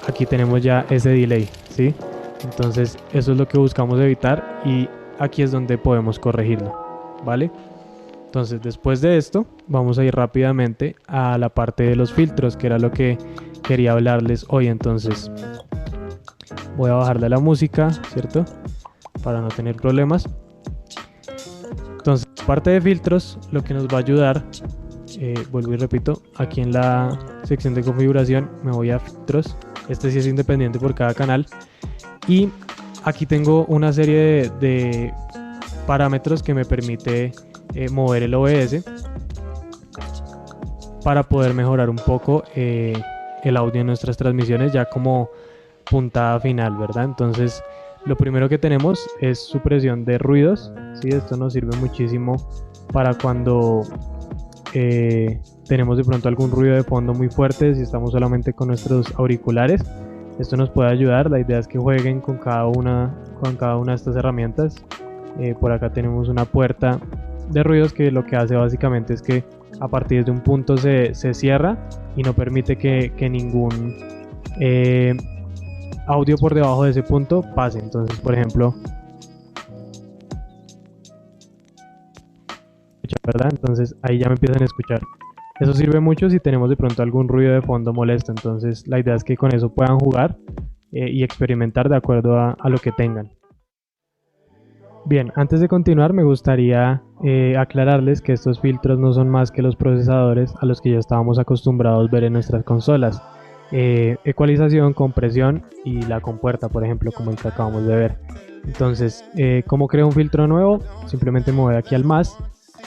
Speaker 9: aquí tenemos ya ese delay, ¿sí? Entonces, eso es lo que buscamos evitar y aquí es donde podemos corregirlo, ¿vale? Entonces, después de esto, vamos a ir rápidamente a la parte de los filtros, que era lo que quería hablarles hoy. Entonces, voy a bajarle la música, ¿cierto? Para no tener problemas. Entonces, parte de filtros, lo que nos va a ayudar, vuelvo y repito, aquí en la sección de configuración me voy a filtros. Este sí es independiente por cada canal. Y aquí tengo una serie de parámetros que me permite mover el OBS para poder mejorar un poco el audio en nuestras transmisiones ya como puntada final, ¿verdad? Entonces, lo primero que tenemos es supresión de ruidos, ¿sí? Esto nos sirve muchísimo para cuando tenemos de pronto algún ruido de fondo muy fuerte, si estamos solamente con nuestros auriculares. Esto nos puede ayudar. La idea es que jueguen con cada una de estas herramientas. Por acá tenemos una puerta de ruidos que lo que hace básicamente es que a partir de un punto se cierra y no permite que ningún audio por debajo de ese punto pase. Entonces, por ejemplo, ¿verdad? Entonces ahí ya me empiezan a escuchar. Eso sirve mucho si tenemos de pronto algún ruido de fondo molesto. Entonces la idea es que con eso puedan jugar y experimentar de acuerdo a lo que tengan. Bien, antes de continuar me gustaría aclararles que estos filtros no son más que los procesadores a los que ya estábamos acostumbrados a ver en nuestras consolas. ecualización, compresión y la compuerta, por ejemplo, como el que acabamos de ver. Entonces, ¿cómo creo un filtro nuevo? Simplemente me voy aquí al más,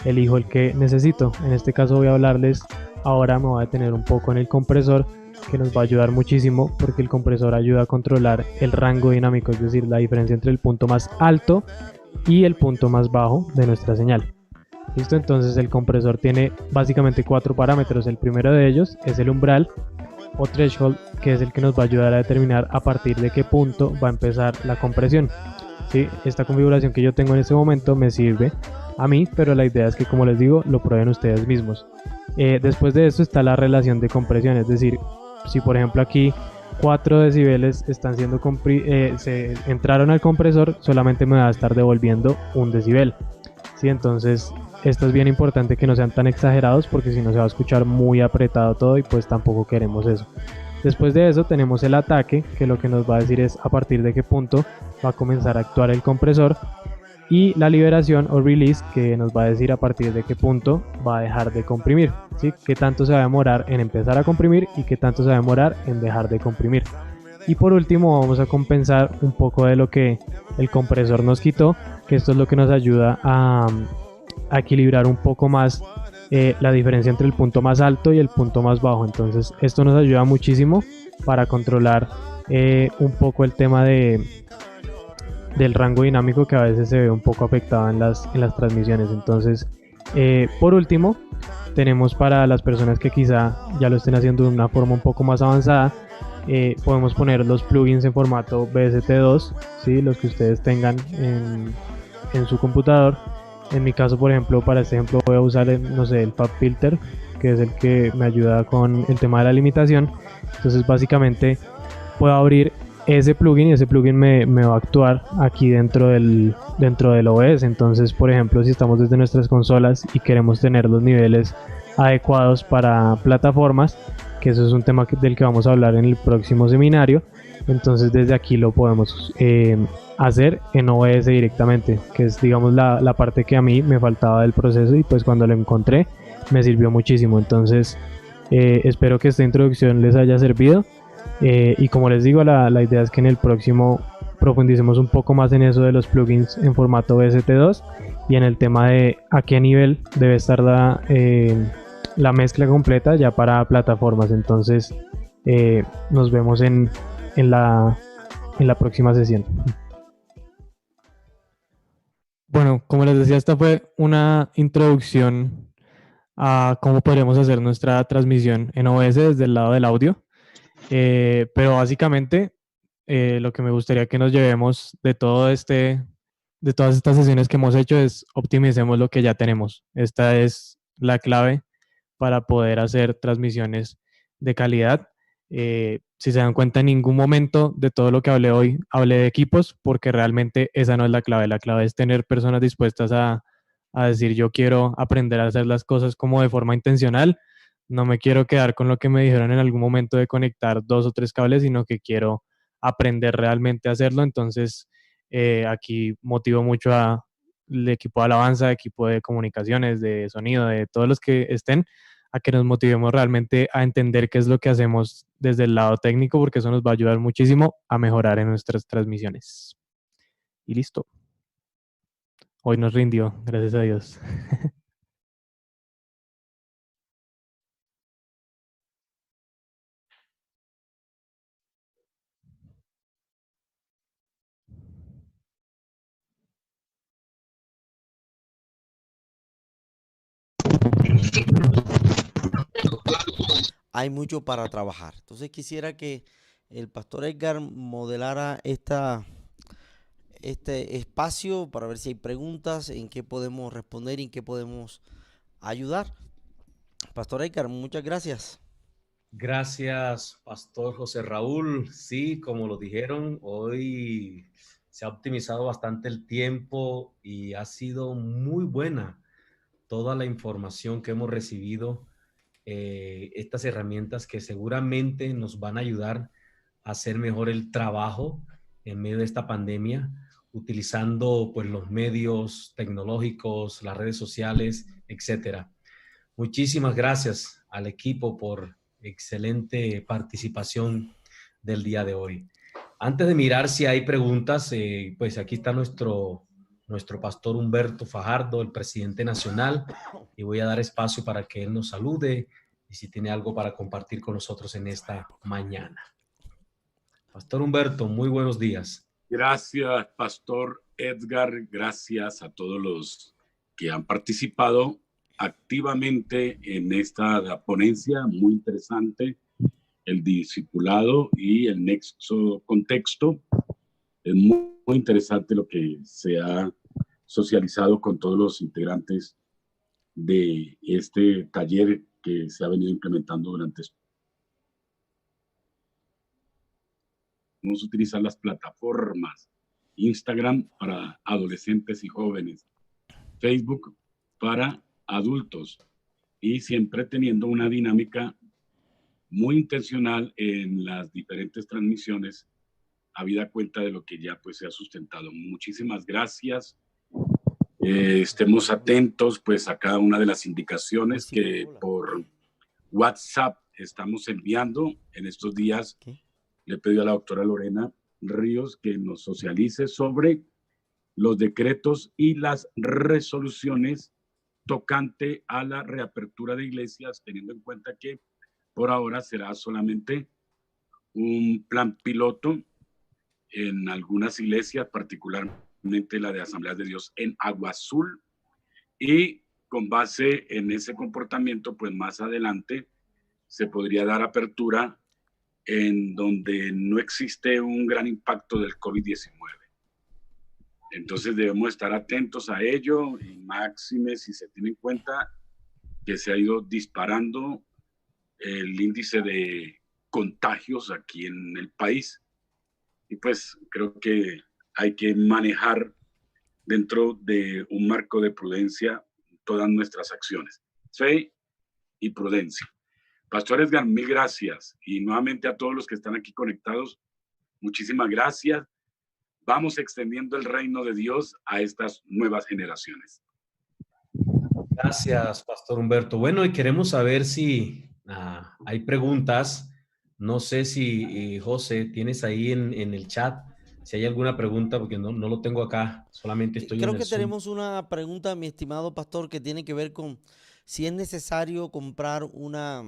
Speaker 9: elijo el que necesito. En este caso voy a hablarles, ahora me voy a detener un poco en el compresor, que nos va a ayudar muchísimo porque el compresor ayuda a controlar el rango dinámico, es decir, la diferencia entre el punto más alto y el punto más bajo de nuestra señal. ¿Listo? Entonces el compresor tiene básicamente 4 parámetros. El primero de ellos es el umbral o threshold, que es el que nos va a ayudar a determinar a partir de qué punto va a empezar la compresión. ¿Sí? Esta configuración que yo tengo en este momento me sirve a mí, pero la idea es que, como les digo, lo prueben ustedes mismos. Después de eso está la relación de compresión, es decir, si por ejemplo aquí 4 decibeles están siendo se entraron al compresor, solamente me va a estar devolviendo 1 decibel. ¿Sí? Entonces esto es bien importante, que no sean tan exagerados, porque si no se va a escuchar muy apretado todo y pues tampoco queremos eso. Después de eso tenemos el ataque, que lo que nos va a decir es a partir de qué punto va a comenzar a actuar el compresor, y la liberación o release, que nos va a decir a partir de qué punto va a dejar de comprimir, ¿sí? Qué tanto se va a demorar en empezar a comprimir y qué tanto se va a demorar en dejar de comprimir. Y por último vamos a compensar un poco de lo que el compresor nos quitó, que esto es lo que nos ayuda a equilibrar un poco más la diferencia entre el punto más alto y el punto más bajo. Entonces esto nos ayuda muchísimo para controlar un poco el tema del rango dinámico, que a veces se ve un poco afectado en las transmisiones. Entonces, por último, tenemos para las personas que quizá ya lo estén haciendo de una forma un poco más avanzada, podemos poner los plugins en formato VST2, ¿sí? Los que ustedes tengan en su computador. En mi caso, por ejemplo, para este ejemplo voy a usar no sé, el FabFilter, que es el que me ayuda con el tema de la limitación. Entonces básicamente puedo abrir ese plugin y ese plugin me va a actuar aquí dentro del OBS. Entonces, por ejemplo, si estamos desde nuestras consolas y queremos tener los niveles adecuados para plataformas, que eso es un tema del que vamos a hablar en el próximo seminario, entonces desde aquí lo podemos hacer en OBS directamente, que es, digamos, la parte que a mí me faltaba del proceso, y pues cuando lo encontré me sirvió muchísimo. Entonces espero que esta introducción les haya servido, y como les digo, la idea es que en el próximo profundicemos un poco más en eso de los plugins en formato VST2 y en el tema de a qué nivel debe estar la mezcla completa ya para plataformas. Entonces nos vemos en la próxima sesión. Bueno, como les decía, esta fue una introducción a cómo podremos hacer nuestra transmisión en OBS desde el lado del audio. Pero básicamente lo que me gustaría que nos llevemos de todas estas sesiones que hemos hecho es optimicemos lo que ya tenemos. Esta es la clave para poder hacer transmisiones de calidad. Si se dan cuenta, en ningún momento de todo lo que hablé hoy hablé de equipos, porque realmente esa no es la clave. La clave es tener personas dispuestas a decir: yo quiero aprender a hacer las cosas como de forma intencional. No me quiero quedar con lo que me dijeron en algún momento de conectar 2 o 3 cables, sino que quiero aprender realmente a hacerlo. Entonces aquí motivo mucho al equipo de alabanza, equipo de comunicaciones, de sonido, de todos los que estén, a que nos motivemos realmente a entender qué es lo que hacemos desde el lado técnico, porque eso nos va a ayudar muchísimo a mejorar en nuestras transmisiones. Y listo. Hoy nos rindió, gracias a Dios.
Speaker 2: Hay mucho para trabajar. Entonces quisiera que el pastor Edgar modelara este espacio para ver si hay preguntas, en qué podemos responder y en qué podemos ayudar. Pastor Edgar, muchas gracias.
Speaker 6: Gracias, Pastor José Raúl. Sí, como lo dijeron, hoy se ha optimizado bastante el tiempo y ha sido muy buena toda la información que hemos recibido. Estas herramientas que seguramente nos van a ayudar a hacer mejor el trabajo en medio de esta pandemia, utilizando pues los medios tecnológicos, las redes sociales, etcétera. Muchísimas gracias al equipo por excelente participación del día de hoy. Antes de mirar si hay preguntas, pues aquí está nuestro pastor Humberto Fajardo, el presidente nacional, y voy a dar espacio para que él nos salude y si tiene algo para compartir con nosotros en esta mañana. Pastor Humberto, muy buenos días.
Speaker 10: Gracias, Pastor Edgar. Gracias a todos los que han participado activamente en esta ponencia muy interesante, el discipulado y el nexo contexto. Es muy interesante lo que se ha socializado con todos los integrantes de este taller que se ha venido implementando durante estos. Vamos a utilizar las plataformas Instagram para adolescentes y jóvenes, Facebook para adultos y siempre teniendo una dinámica muy intencional en las diferentes transmisiones, habida cuenta de lo que ya pues se ha sustentado. Muchísimas gracias. Estemos atentos pues a cada una de las indicaciones que por WhatsApp estamos enviando en estos días. Le he pedido a la doctora Lorena Ríos que nos socialice sobre los decretos y las resoluciones tocante a la reapertura de iglesias, teniendo en cuenta que por ahora será solamente un plan piloto en algunas iglesias, particularmente la de Asambleas de Dios en Agua Azul, y con base en ese comportamiento, pues más adelante se podría dar apertura en donde no existe un gran impacto del COVID-19. Entonces debemos estar atentos a ello y máxime si se tiene en cuenta que se ha ido disparando el índice de contagios aquí en el país. Y pues creo que hay que manejar dentro de un marco de prudencia todas nuestras acciones. Fe y prudencia. Pastor Edgar, mil gracias. Y nuevamente a todos los que están aquí conectados, muchísimas gracias. Vamos extendiendo el reino de Dios a estas nuevas generaciones.
Speaker 6: Gracias, Pastor Humberto. Bueno, y queremos saber si hay preguntas. No sé si, José, tienes ahí en el chat, si hay alguna pregunta, porque no lo tengo acá, solamente estoy en el
Speaker 2: Creo que
Speaker 6: Zoom.
Speaker 2: tenemos una pregunta, mi estimado pastor, que tiene que ver con si es necesario comprar una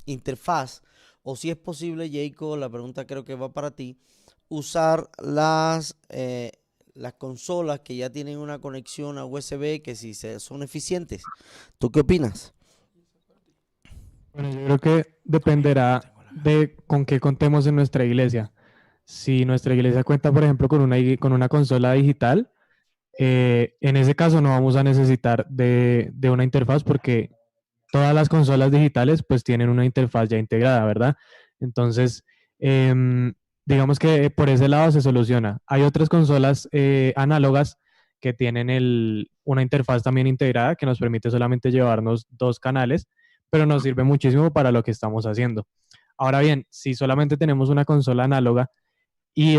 Speaker 2: interfaz o si es posible, Jacob, la pregunta creo que va para ti, usar las consolas que ya tienen una conexión a USB, que si son eficientes. ¿Tú qué opinas?
Speaker 9: Bueno, yo creo que dependerá de con qué contemos en nuestra iglesia. Si nuestra iglesia cuenta, por ejemplo, con una consola digital, en ese caso no vamos a necesitar de una interfaz porque todas las consolas digitales pues tienen una interfaz ya integrada, ¿verdad? Entonces, digamos que por ese lado se soluciona. Hay otras consolas análogas que tienen una interfaz también integrada que nos permite solamente llevarnos 2 canales, pero nos sirve muchísimo para lo que estamos haciendo. Ahora bien, si solamente tenemos una consola análoga y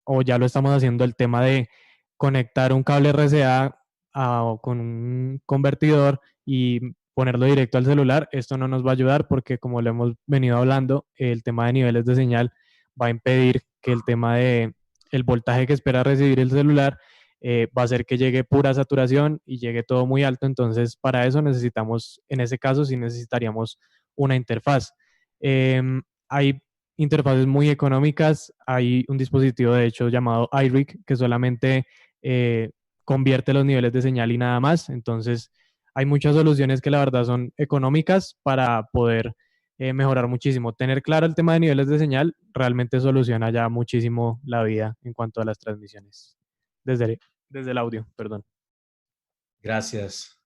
Speaker 9: o ya lo estamos haciendo, el tema de conectar un cable RCA con un convertidor y ponerlo directo al celular, esto no nos va a ayudar porque, como lo hemos venido hablando, el tema de niveles de señal va a impedir que el tema de el voltaje que espera recibir el celular va a hacer que llegue pura saturación y llegue todo muy alto. Entonces, para eso necesitamos, en ese caso, sí necesitaríamos una interfaz. Hay interfaces muy económicas. Hay un dispositivo, de hecho, llamado iRig, que solamente convierte los niveles de señal y nada más. Entonces, hay muchas soluciones que la verdad son económicas para poder mejorar muchísimo. Tener claro el tema de niveles de señal realmente soluciona ya muchísimo la vida en cuanto a las transmisiones. Desde el audio, perdón.
Speaker 6: Gracias.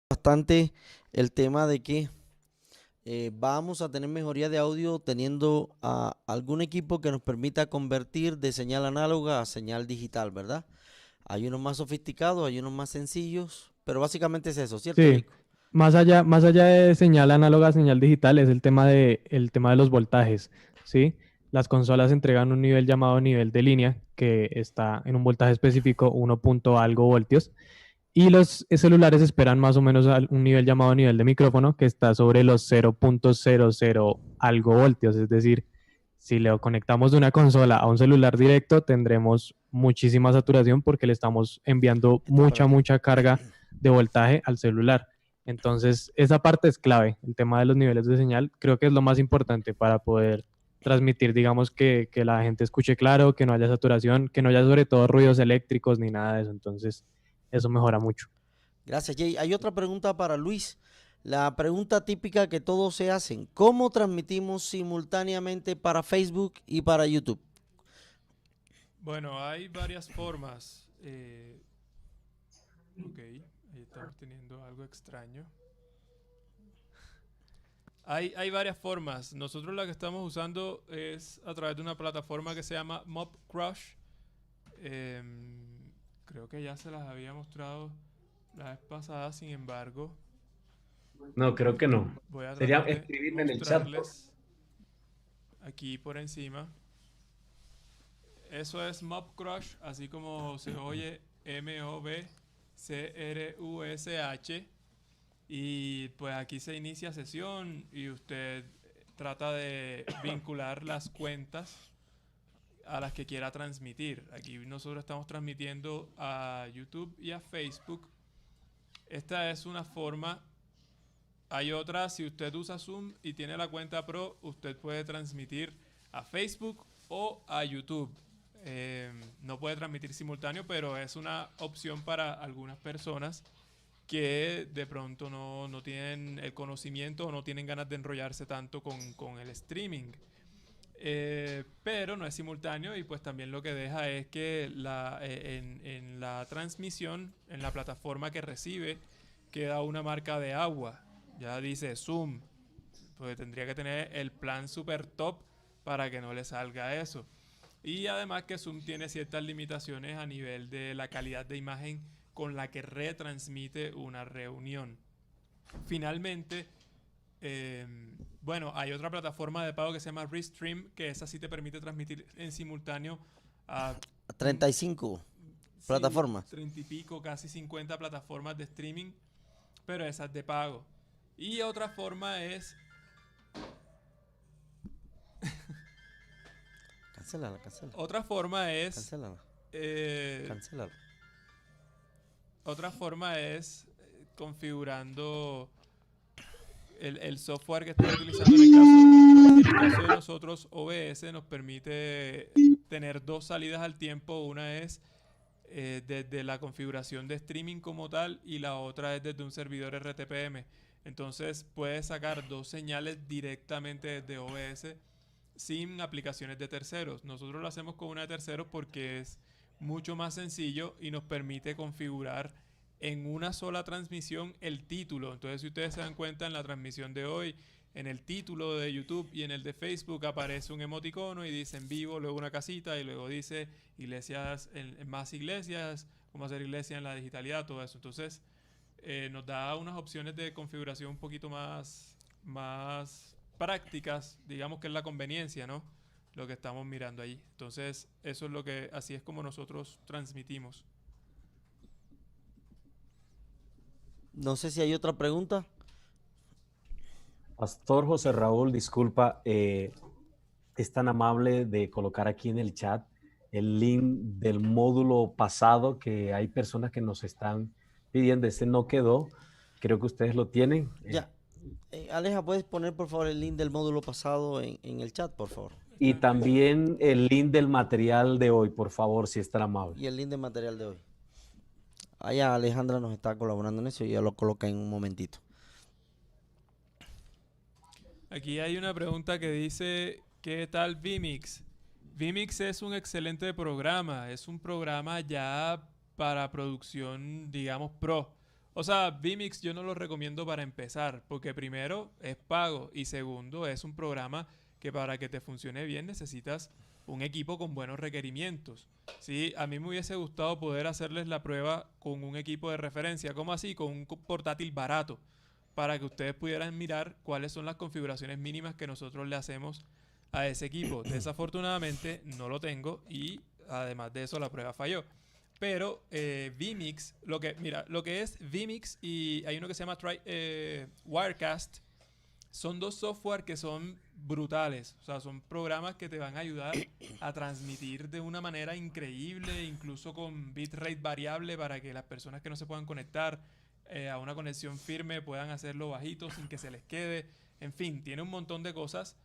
Speaker 2: Bastante el tema de que vamos a tener mejoría de audio teniendo algún equipo que nos permita convertir de señal análoga a señal digital, ¿verdad? Hay unos más sofisticados, hay unos más sencillos, pero básicamente es eso, ¿cierto?
Speaker 9: Sí. Más allá de señal análoga a señal digital es el tema de los voltajes, ¿sí? Las consolas entregan un nivel llamado nivel de línea que está en un voltaje específico, 1 punto algo voltios, Y los celulares esperan más o menos a un nivel llamado nivel de micrófono, que está sobre los 0.00 algo voltios. Es decir, si le conectamos de una consola a un celular directo, tendremos muchísima saturación porque le estamos enviando mucha carga de voltaje al celular. Entonces, esa parte es clave. El tema de los niveles de señal creo que es lo más importante para poder transmitir, digamos, que la gente escuche claro, que no haya saturación, que no haya sobre todo ruidos eléctricos ni nada de eso. Entonces, eso mejora mucho.
Speaker 2: Gracias, Jay. Hay otra pregunta para Luis. La pregunta típica que todos se hacen. ¿Cómo transmitimos simultáneamente para Facebook y para YouTube?
Speaker 7: Bueno, hay varias formas. Ok, ahí estamos teniendo algo extraño. Hay varias formas. Nosotros la que estamos usando es a través de una plataforma que se llama Mobcrush. Creo que ya se las había mostrado la vez pasada, sin embargo.
Speaker 6: No, creo que no.
Speaker 7: Voy a
Speaker 6: Sería
Speaker 7: tratar de
Speaker 6: escribirme en el chat.
Speaker 7: mostrarles aquí por encima. Eso es Mobcrush, así como se oye, MOBCRUSH. Y pues aquí se inicia sesión y usted trata de vincular las cuentas a las que quiera transmitir. Aquí nosotros estamos transmitiendo a YouTube y a Facebook. Esta es una forma. Hay otra, si usted usa Zoom y tiene la cuenta Pro, usted puede transmitir a Facebook o a YouTube. No puede transmitir simultáneo, pero es una opción para algunas personas que de pronto no tienen el conocimiento o no tienen ganas de enrollarse tanto con el streaming. Pero no es simultáneo y pues también lo que deja es que en la transmisión, en la plataforma que recibe, queda una marca de agua. Ya dice Zoom, pues tendría que tener el plan super top para que no le salga eso. Y además que Zoom tiene ciertas limitaciones a nivel de la calidad de imagen con la que retransmite una reunión. Finalmente, bueno, hay otra plataforma de pago que se llama Restream, que esa sí te permite transmitir en simultáneo a
Speaker 2: 35 plataformas.
Speaker 7: 30 y pico, casi 50 plataformas de streaming, pero esa es de pago. Y otra forma es...
Speaker 2: Cancélala.
Speaker 7: Otra forma es...
Speaker 2: Cancélala. Cancélala.
Speaker 7: Otra forma es configurando el software que estoy utilizando. En el caso de nosotros, OBS nos permite tener dos salidas al tiempo. Una es desde la configuración de streaming como tal y la otra es desde un servidor RTPM. Entonces puedes sacar dos señales directamente desde OBS sin aplicaciones de terceros. Nosotros lo hacemos con una de terceros porque es mucho más sencillo y nos permite configurar en una sola transmisión el título. Entonces, si ustedes se dan cuenta, en la transmisión de hoy, en el título de YouTube y en el de Facebook aparece un emoticono y dice en vivo, luego una casita y luego dice iglesias, más iglesias, cómo hacer iglesia en la digitalidad, todo eso. Entonces, nos da unas opciones de configuración un poquito más prácticas, digamos que es la conveniencia, ¿no? Lo que estamos mirando ahí. Entonces, eso es así es como nosotros transmitimos.
Speaker 2: No sé si hay otra pregunta.
Speaker 6: Pastor José Raúl, disculpa, es tan amable de colocar aquí en el chat el link del módulo pasado, que hay personas que nos están pidiendo. Ese no quedó, creo que ustedes lo tienen.
Speaker 2: Ya. Aleja, ¿puedes poner por favor el link del módulo pasado en el chat, por favor?
Speaker 6: Y también el link del material de hoy, por favor, si es tan amable.
Speaker 2: Y el link del material de hoy. Allá Alejandra nos está colaborando en eso y ya lo coloca en un momentito.
Speaker 7: Aquí hay una pregunta que dice, ¿qué tal vMix? vMix es un excelente programa, es un programa ya para producción, digamos, pro. O sea, vMix yo no lo recomiendo para empezar, porque primero es pago y segundo es un programa que para que te funcione bien necesitas un equipo con buenos requerimientos. Sí, a mí me hubiese gustado poder hacerles la prueba con un equipo de referencia, ¿cómo así? Con un portátil barato, para que ustedes pudieran mirar cuáles son las configuraciones mínimas que nosotros le hacemos a ese equipo. Desafortunadamente no lo tengo y además de eso la prueba falló. Pero vMix, lo que es vMix y hay uno que se llama Wirecast, son dos software que son brutales. O sea, son programas que te van a ayudar a transmitir de una manera increíble, incluso con bitrate variable para que las personas que no se puedan conectar a una conexión firme puedan hacerlo bajito sin que se les quede. En fin, tiene un montón de cosas,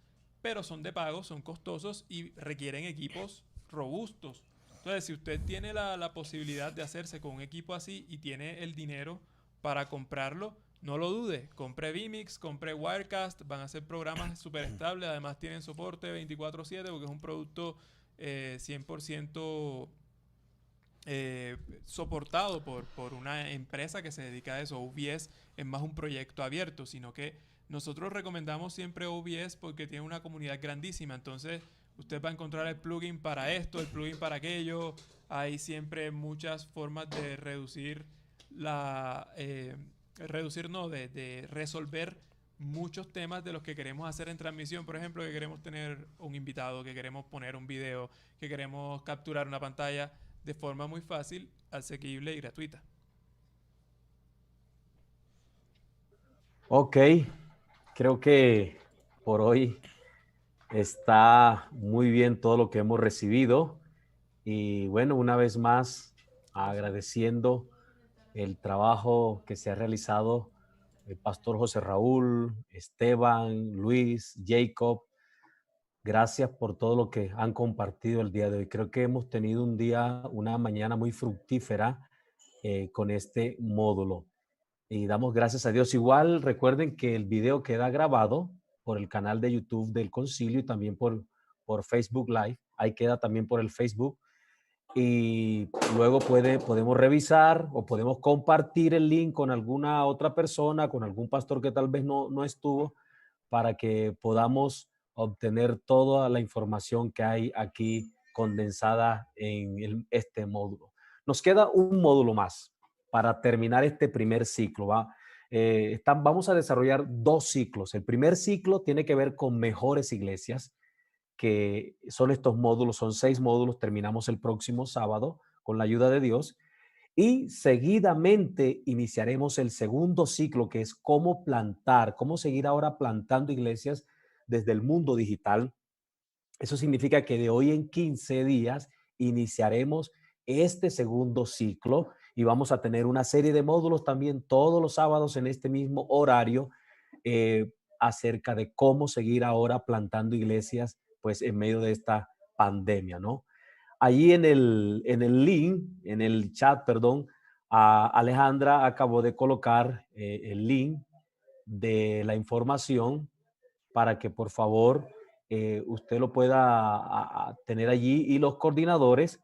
Speaker 7: pero son de pago, son costosos y requieren equipos robustos. Entonces, si usted tiene la posibilidad de hacerse con un equipo así y tiene el dinero para comprarlo, no lo dude. Compre vMix, compre Wirecast, van a ser programas súper estables. Además, tienen soporte 24/7 porque es un producto 100% soportado por una empresa que se dedica a eso. OBS es más un proyecto abierto, sino que nosotros recomendamos siempre OBS porque tiene una comunidad grandísima. Entonces, usted va a encontrar el plugin para esto, el plugin para aquello. Hay siempre muchas formas de reducir de resolver muchos temas de los que queremos hacer en transmisión. Por ejemplo, que queremos tener un invitado, que queremos poner un video, que queremos capturar una pantalla de forma muy fácil, asequible y gratuita.
Speaker 11: Ok, creo que por hoy está muy bien todo lo que hemos recibido. Y bueno, una vez más, agradeciendo el trabajo que se ha realizado el pastor José Raúl, Esteban, Luis, Jacob. Gracias por todo lo que han compartido el día de hoy. Creo que hemos tenido una mañana muy fructífera con este módulo. Y damos gracias a Dios. Igual recuerden que el video queda grabado por el canal de YouTube del Concilio y también por Facebook Live. Ahí queda también por el Facebook. Y luego podemos revisar o podemos compartir el link con alguna otra persona, con algún pastor que tal vez no estuvo, para que podamos obtener toda la información que hay aquí condensada en este módulo. Nos queda un módulo más para terminar este primer ciclo. Vamos a desarrollar 2 ciclos. El primer ciclo tiene que ver con mejores iglesias, que son estos módulos, son 6 módulos, terminamos el próximo sábado con la ayuda de Dios y seguidamente iniciaremos el segundo ciclo, que es cómo seguir ahora plantando iglesias desde el mundo digital. Eso significa que de hoy en 15 días iniciaremos este segundo ciclo y vamos a tener una serie de módulos también todos los sábados en este mismo horario acerca de cómo seguir ahora plantando iglesias pues en medio de esta pandemia, ¿no? Allí en el link, en el chat, perdón, Alejandra acabó de colocar el link de la información para que por favor usted lo pueda tener allí y los coordinadores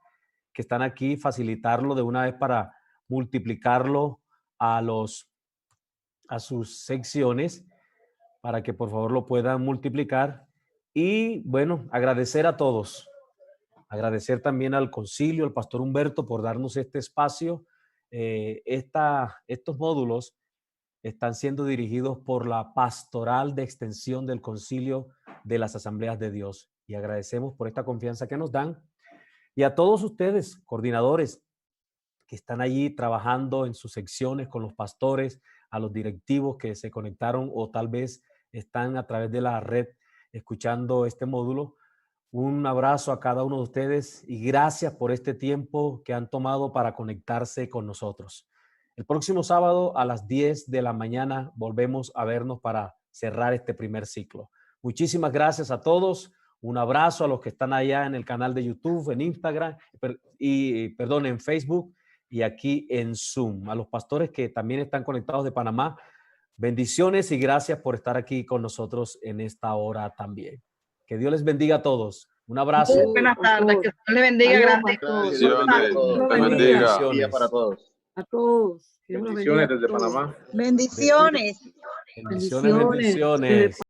Speaker 11: que están aquí facilitarlo de una vez para multiplicarlo a sus secciones para que por favor lo puedan multiplicar. Y bueno, agradecer a todos. Agradecer también al Concilio, al pastor Humberto por darnos este espacio. Estos módulos están siendo dirigidos por la Pastoral de Extensión del Concilio de las Asambleas de Dios. Y agradecemos por esta confianza que nos dan. Y a todos ustedes, coordinadores, que están allí trabajando en sus secciones con los pastores, a los directivos que se conectaron o tal vez están a través de la red escuchando este módulo. Un abrazo a cada uno de ustedes y gracias por este tiempo que han tomado para conectarse con nosotros. El próximo sábado a las 10 de la mañana volvemos a vernos para cerrar este primer ciclo. Muchísimas gracias a todos. Un abrazo a los que están allá en el canal de YouTube, en Instagram, en Facebook y aquí en Zoom. A los pastores que también están conectados de Panamá, bendiciones y gracias por estar aquí con nosotros en esta hora también. Que Dios les bendiga a todos. Un abrazo.
Speaker 12: Buenas tardes, que Dios le bendiga grande.
Speaker 13: Bendiciones para todos.
Speaker 12: A todos.
Speaker 13: Bendiciones desde Panamá.
Speaker 12: Bendiciones.
Speaker 11: Bendiciones.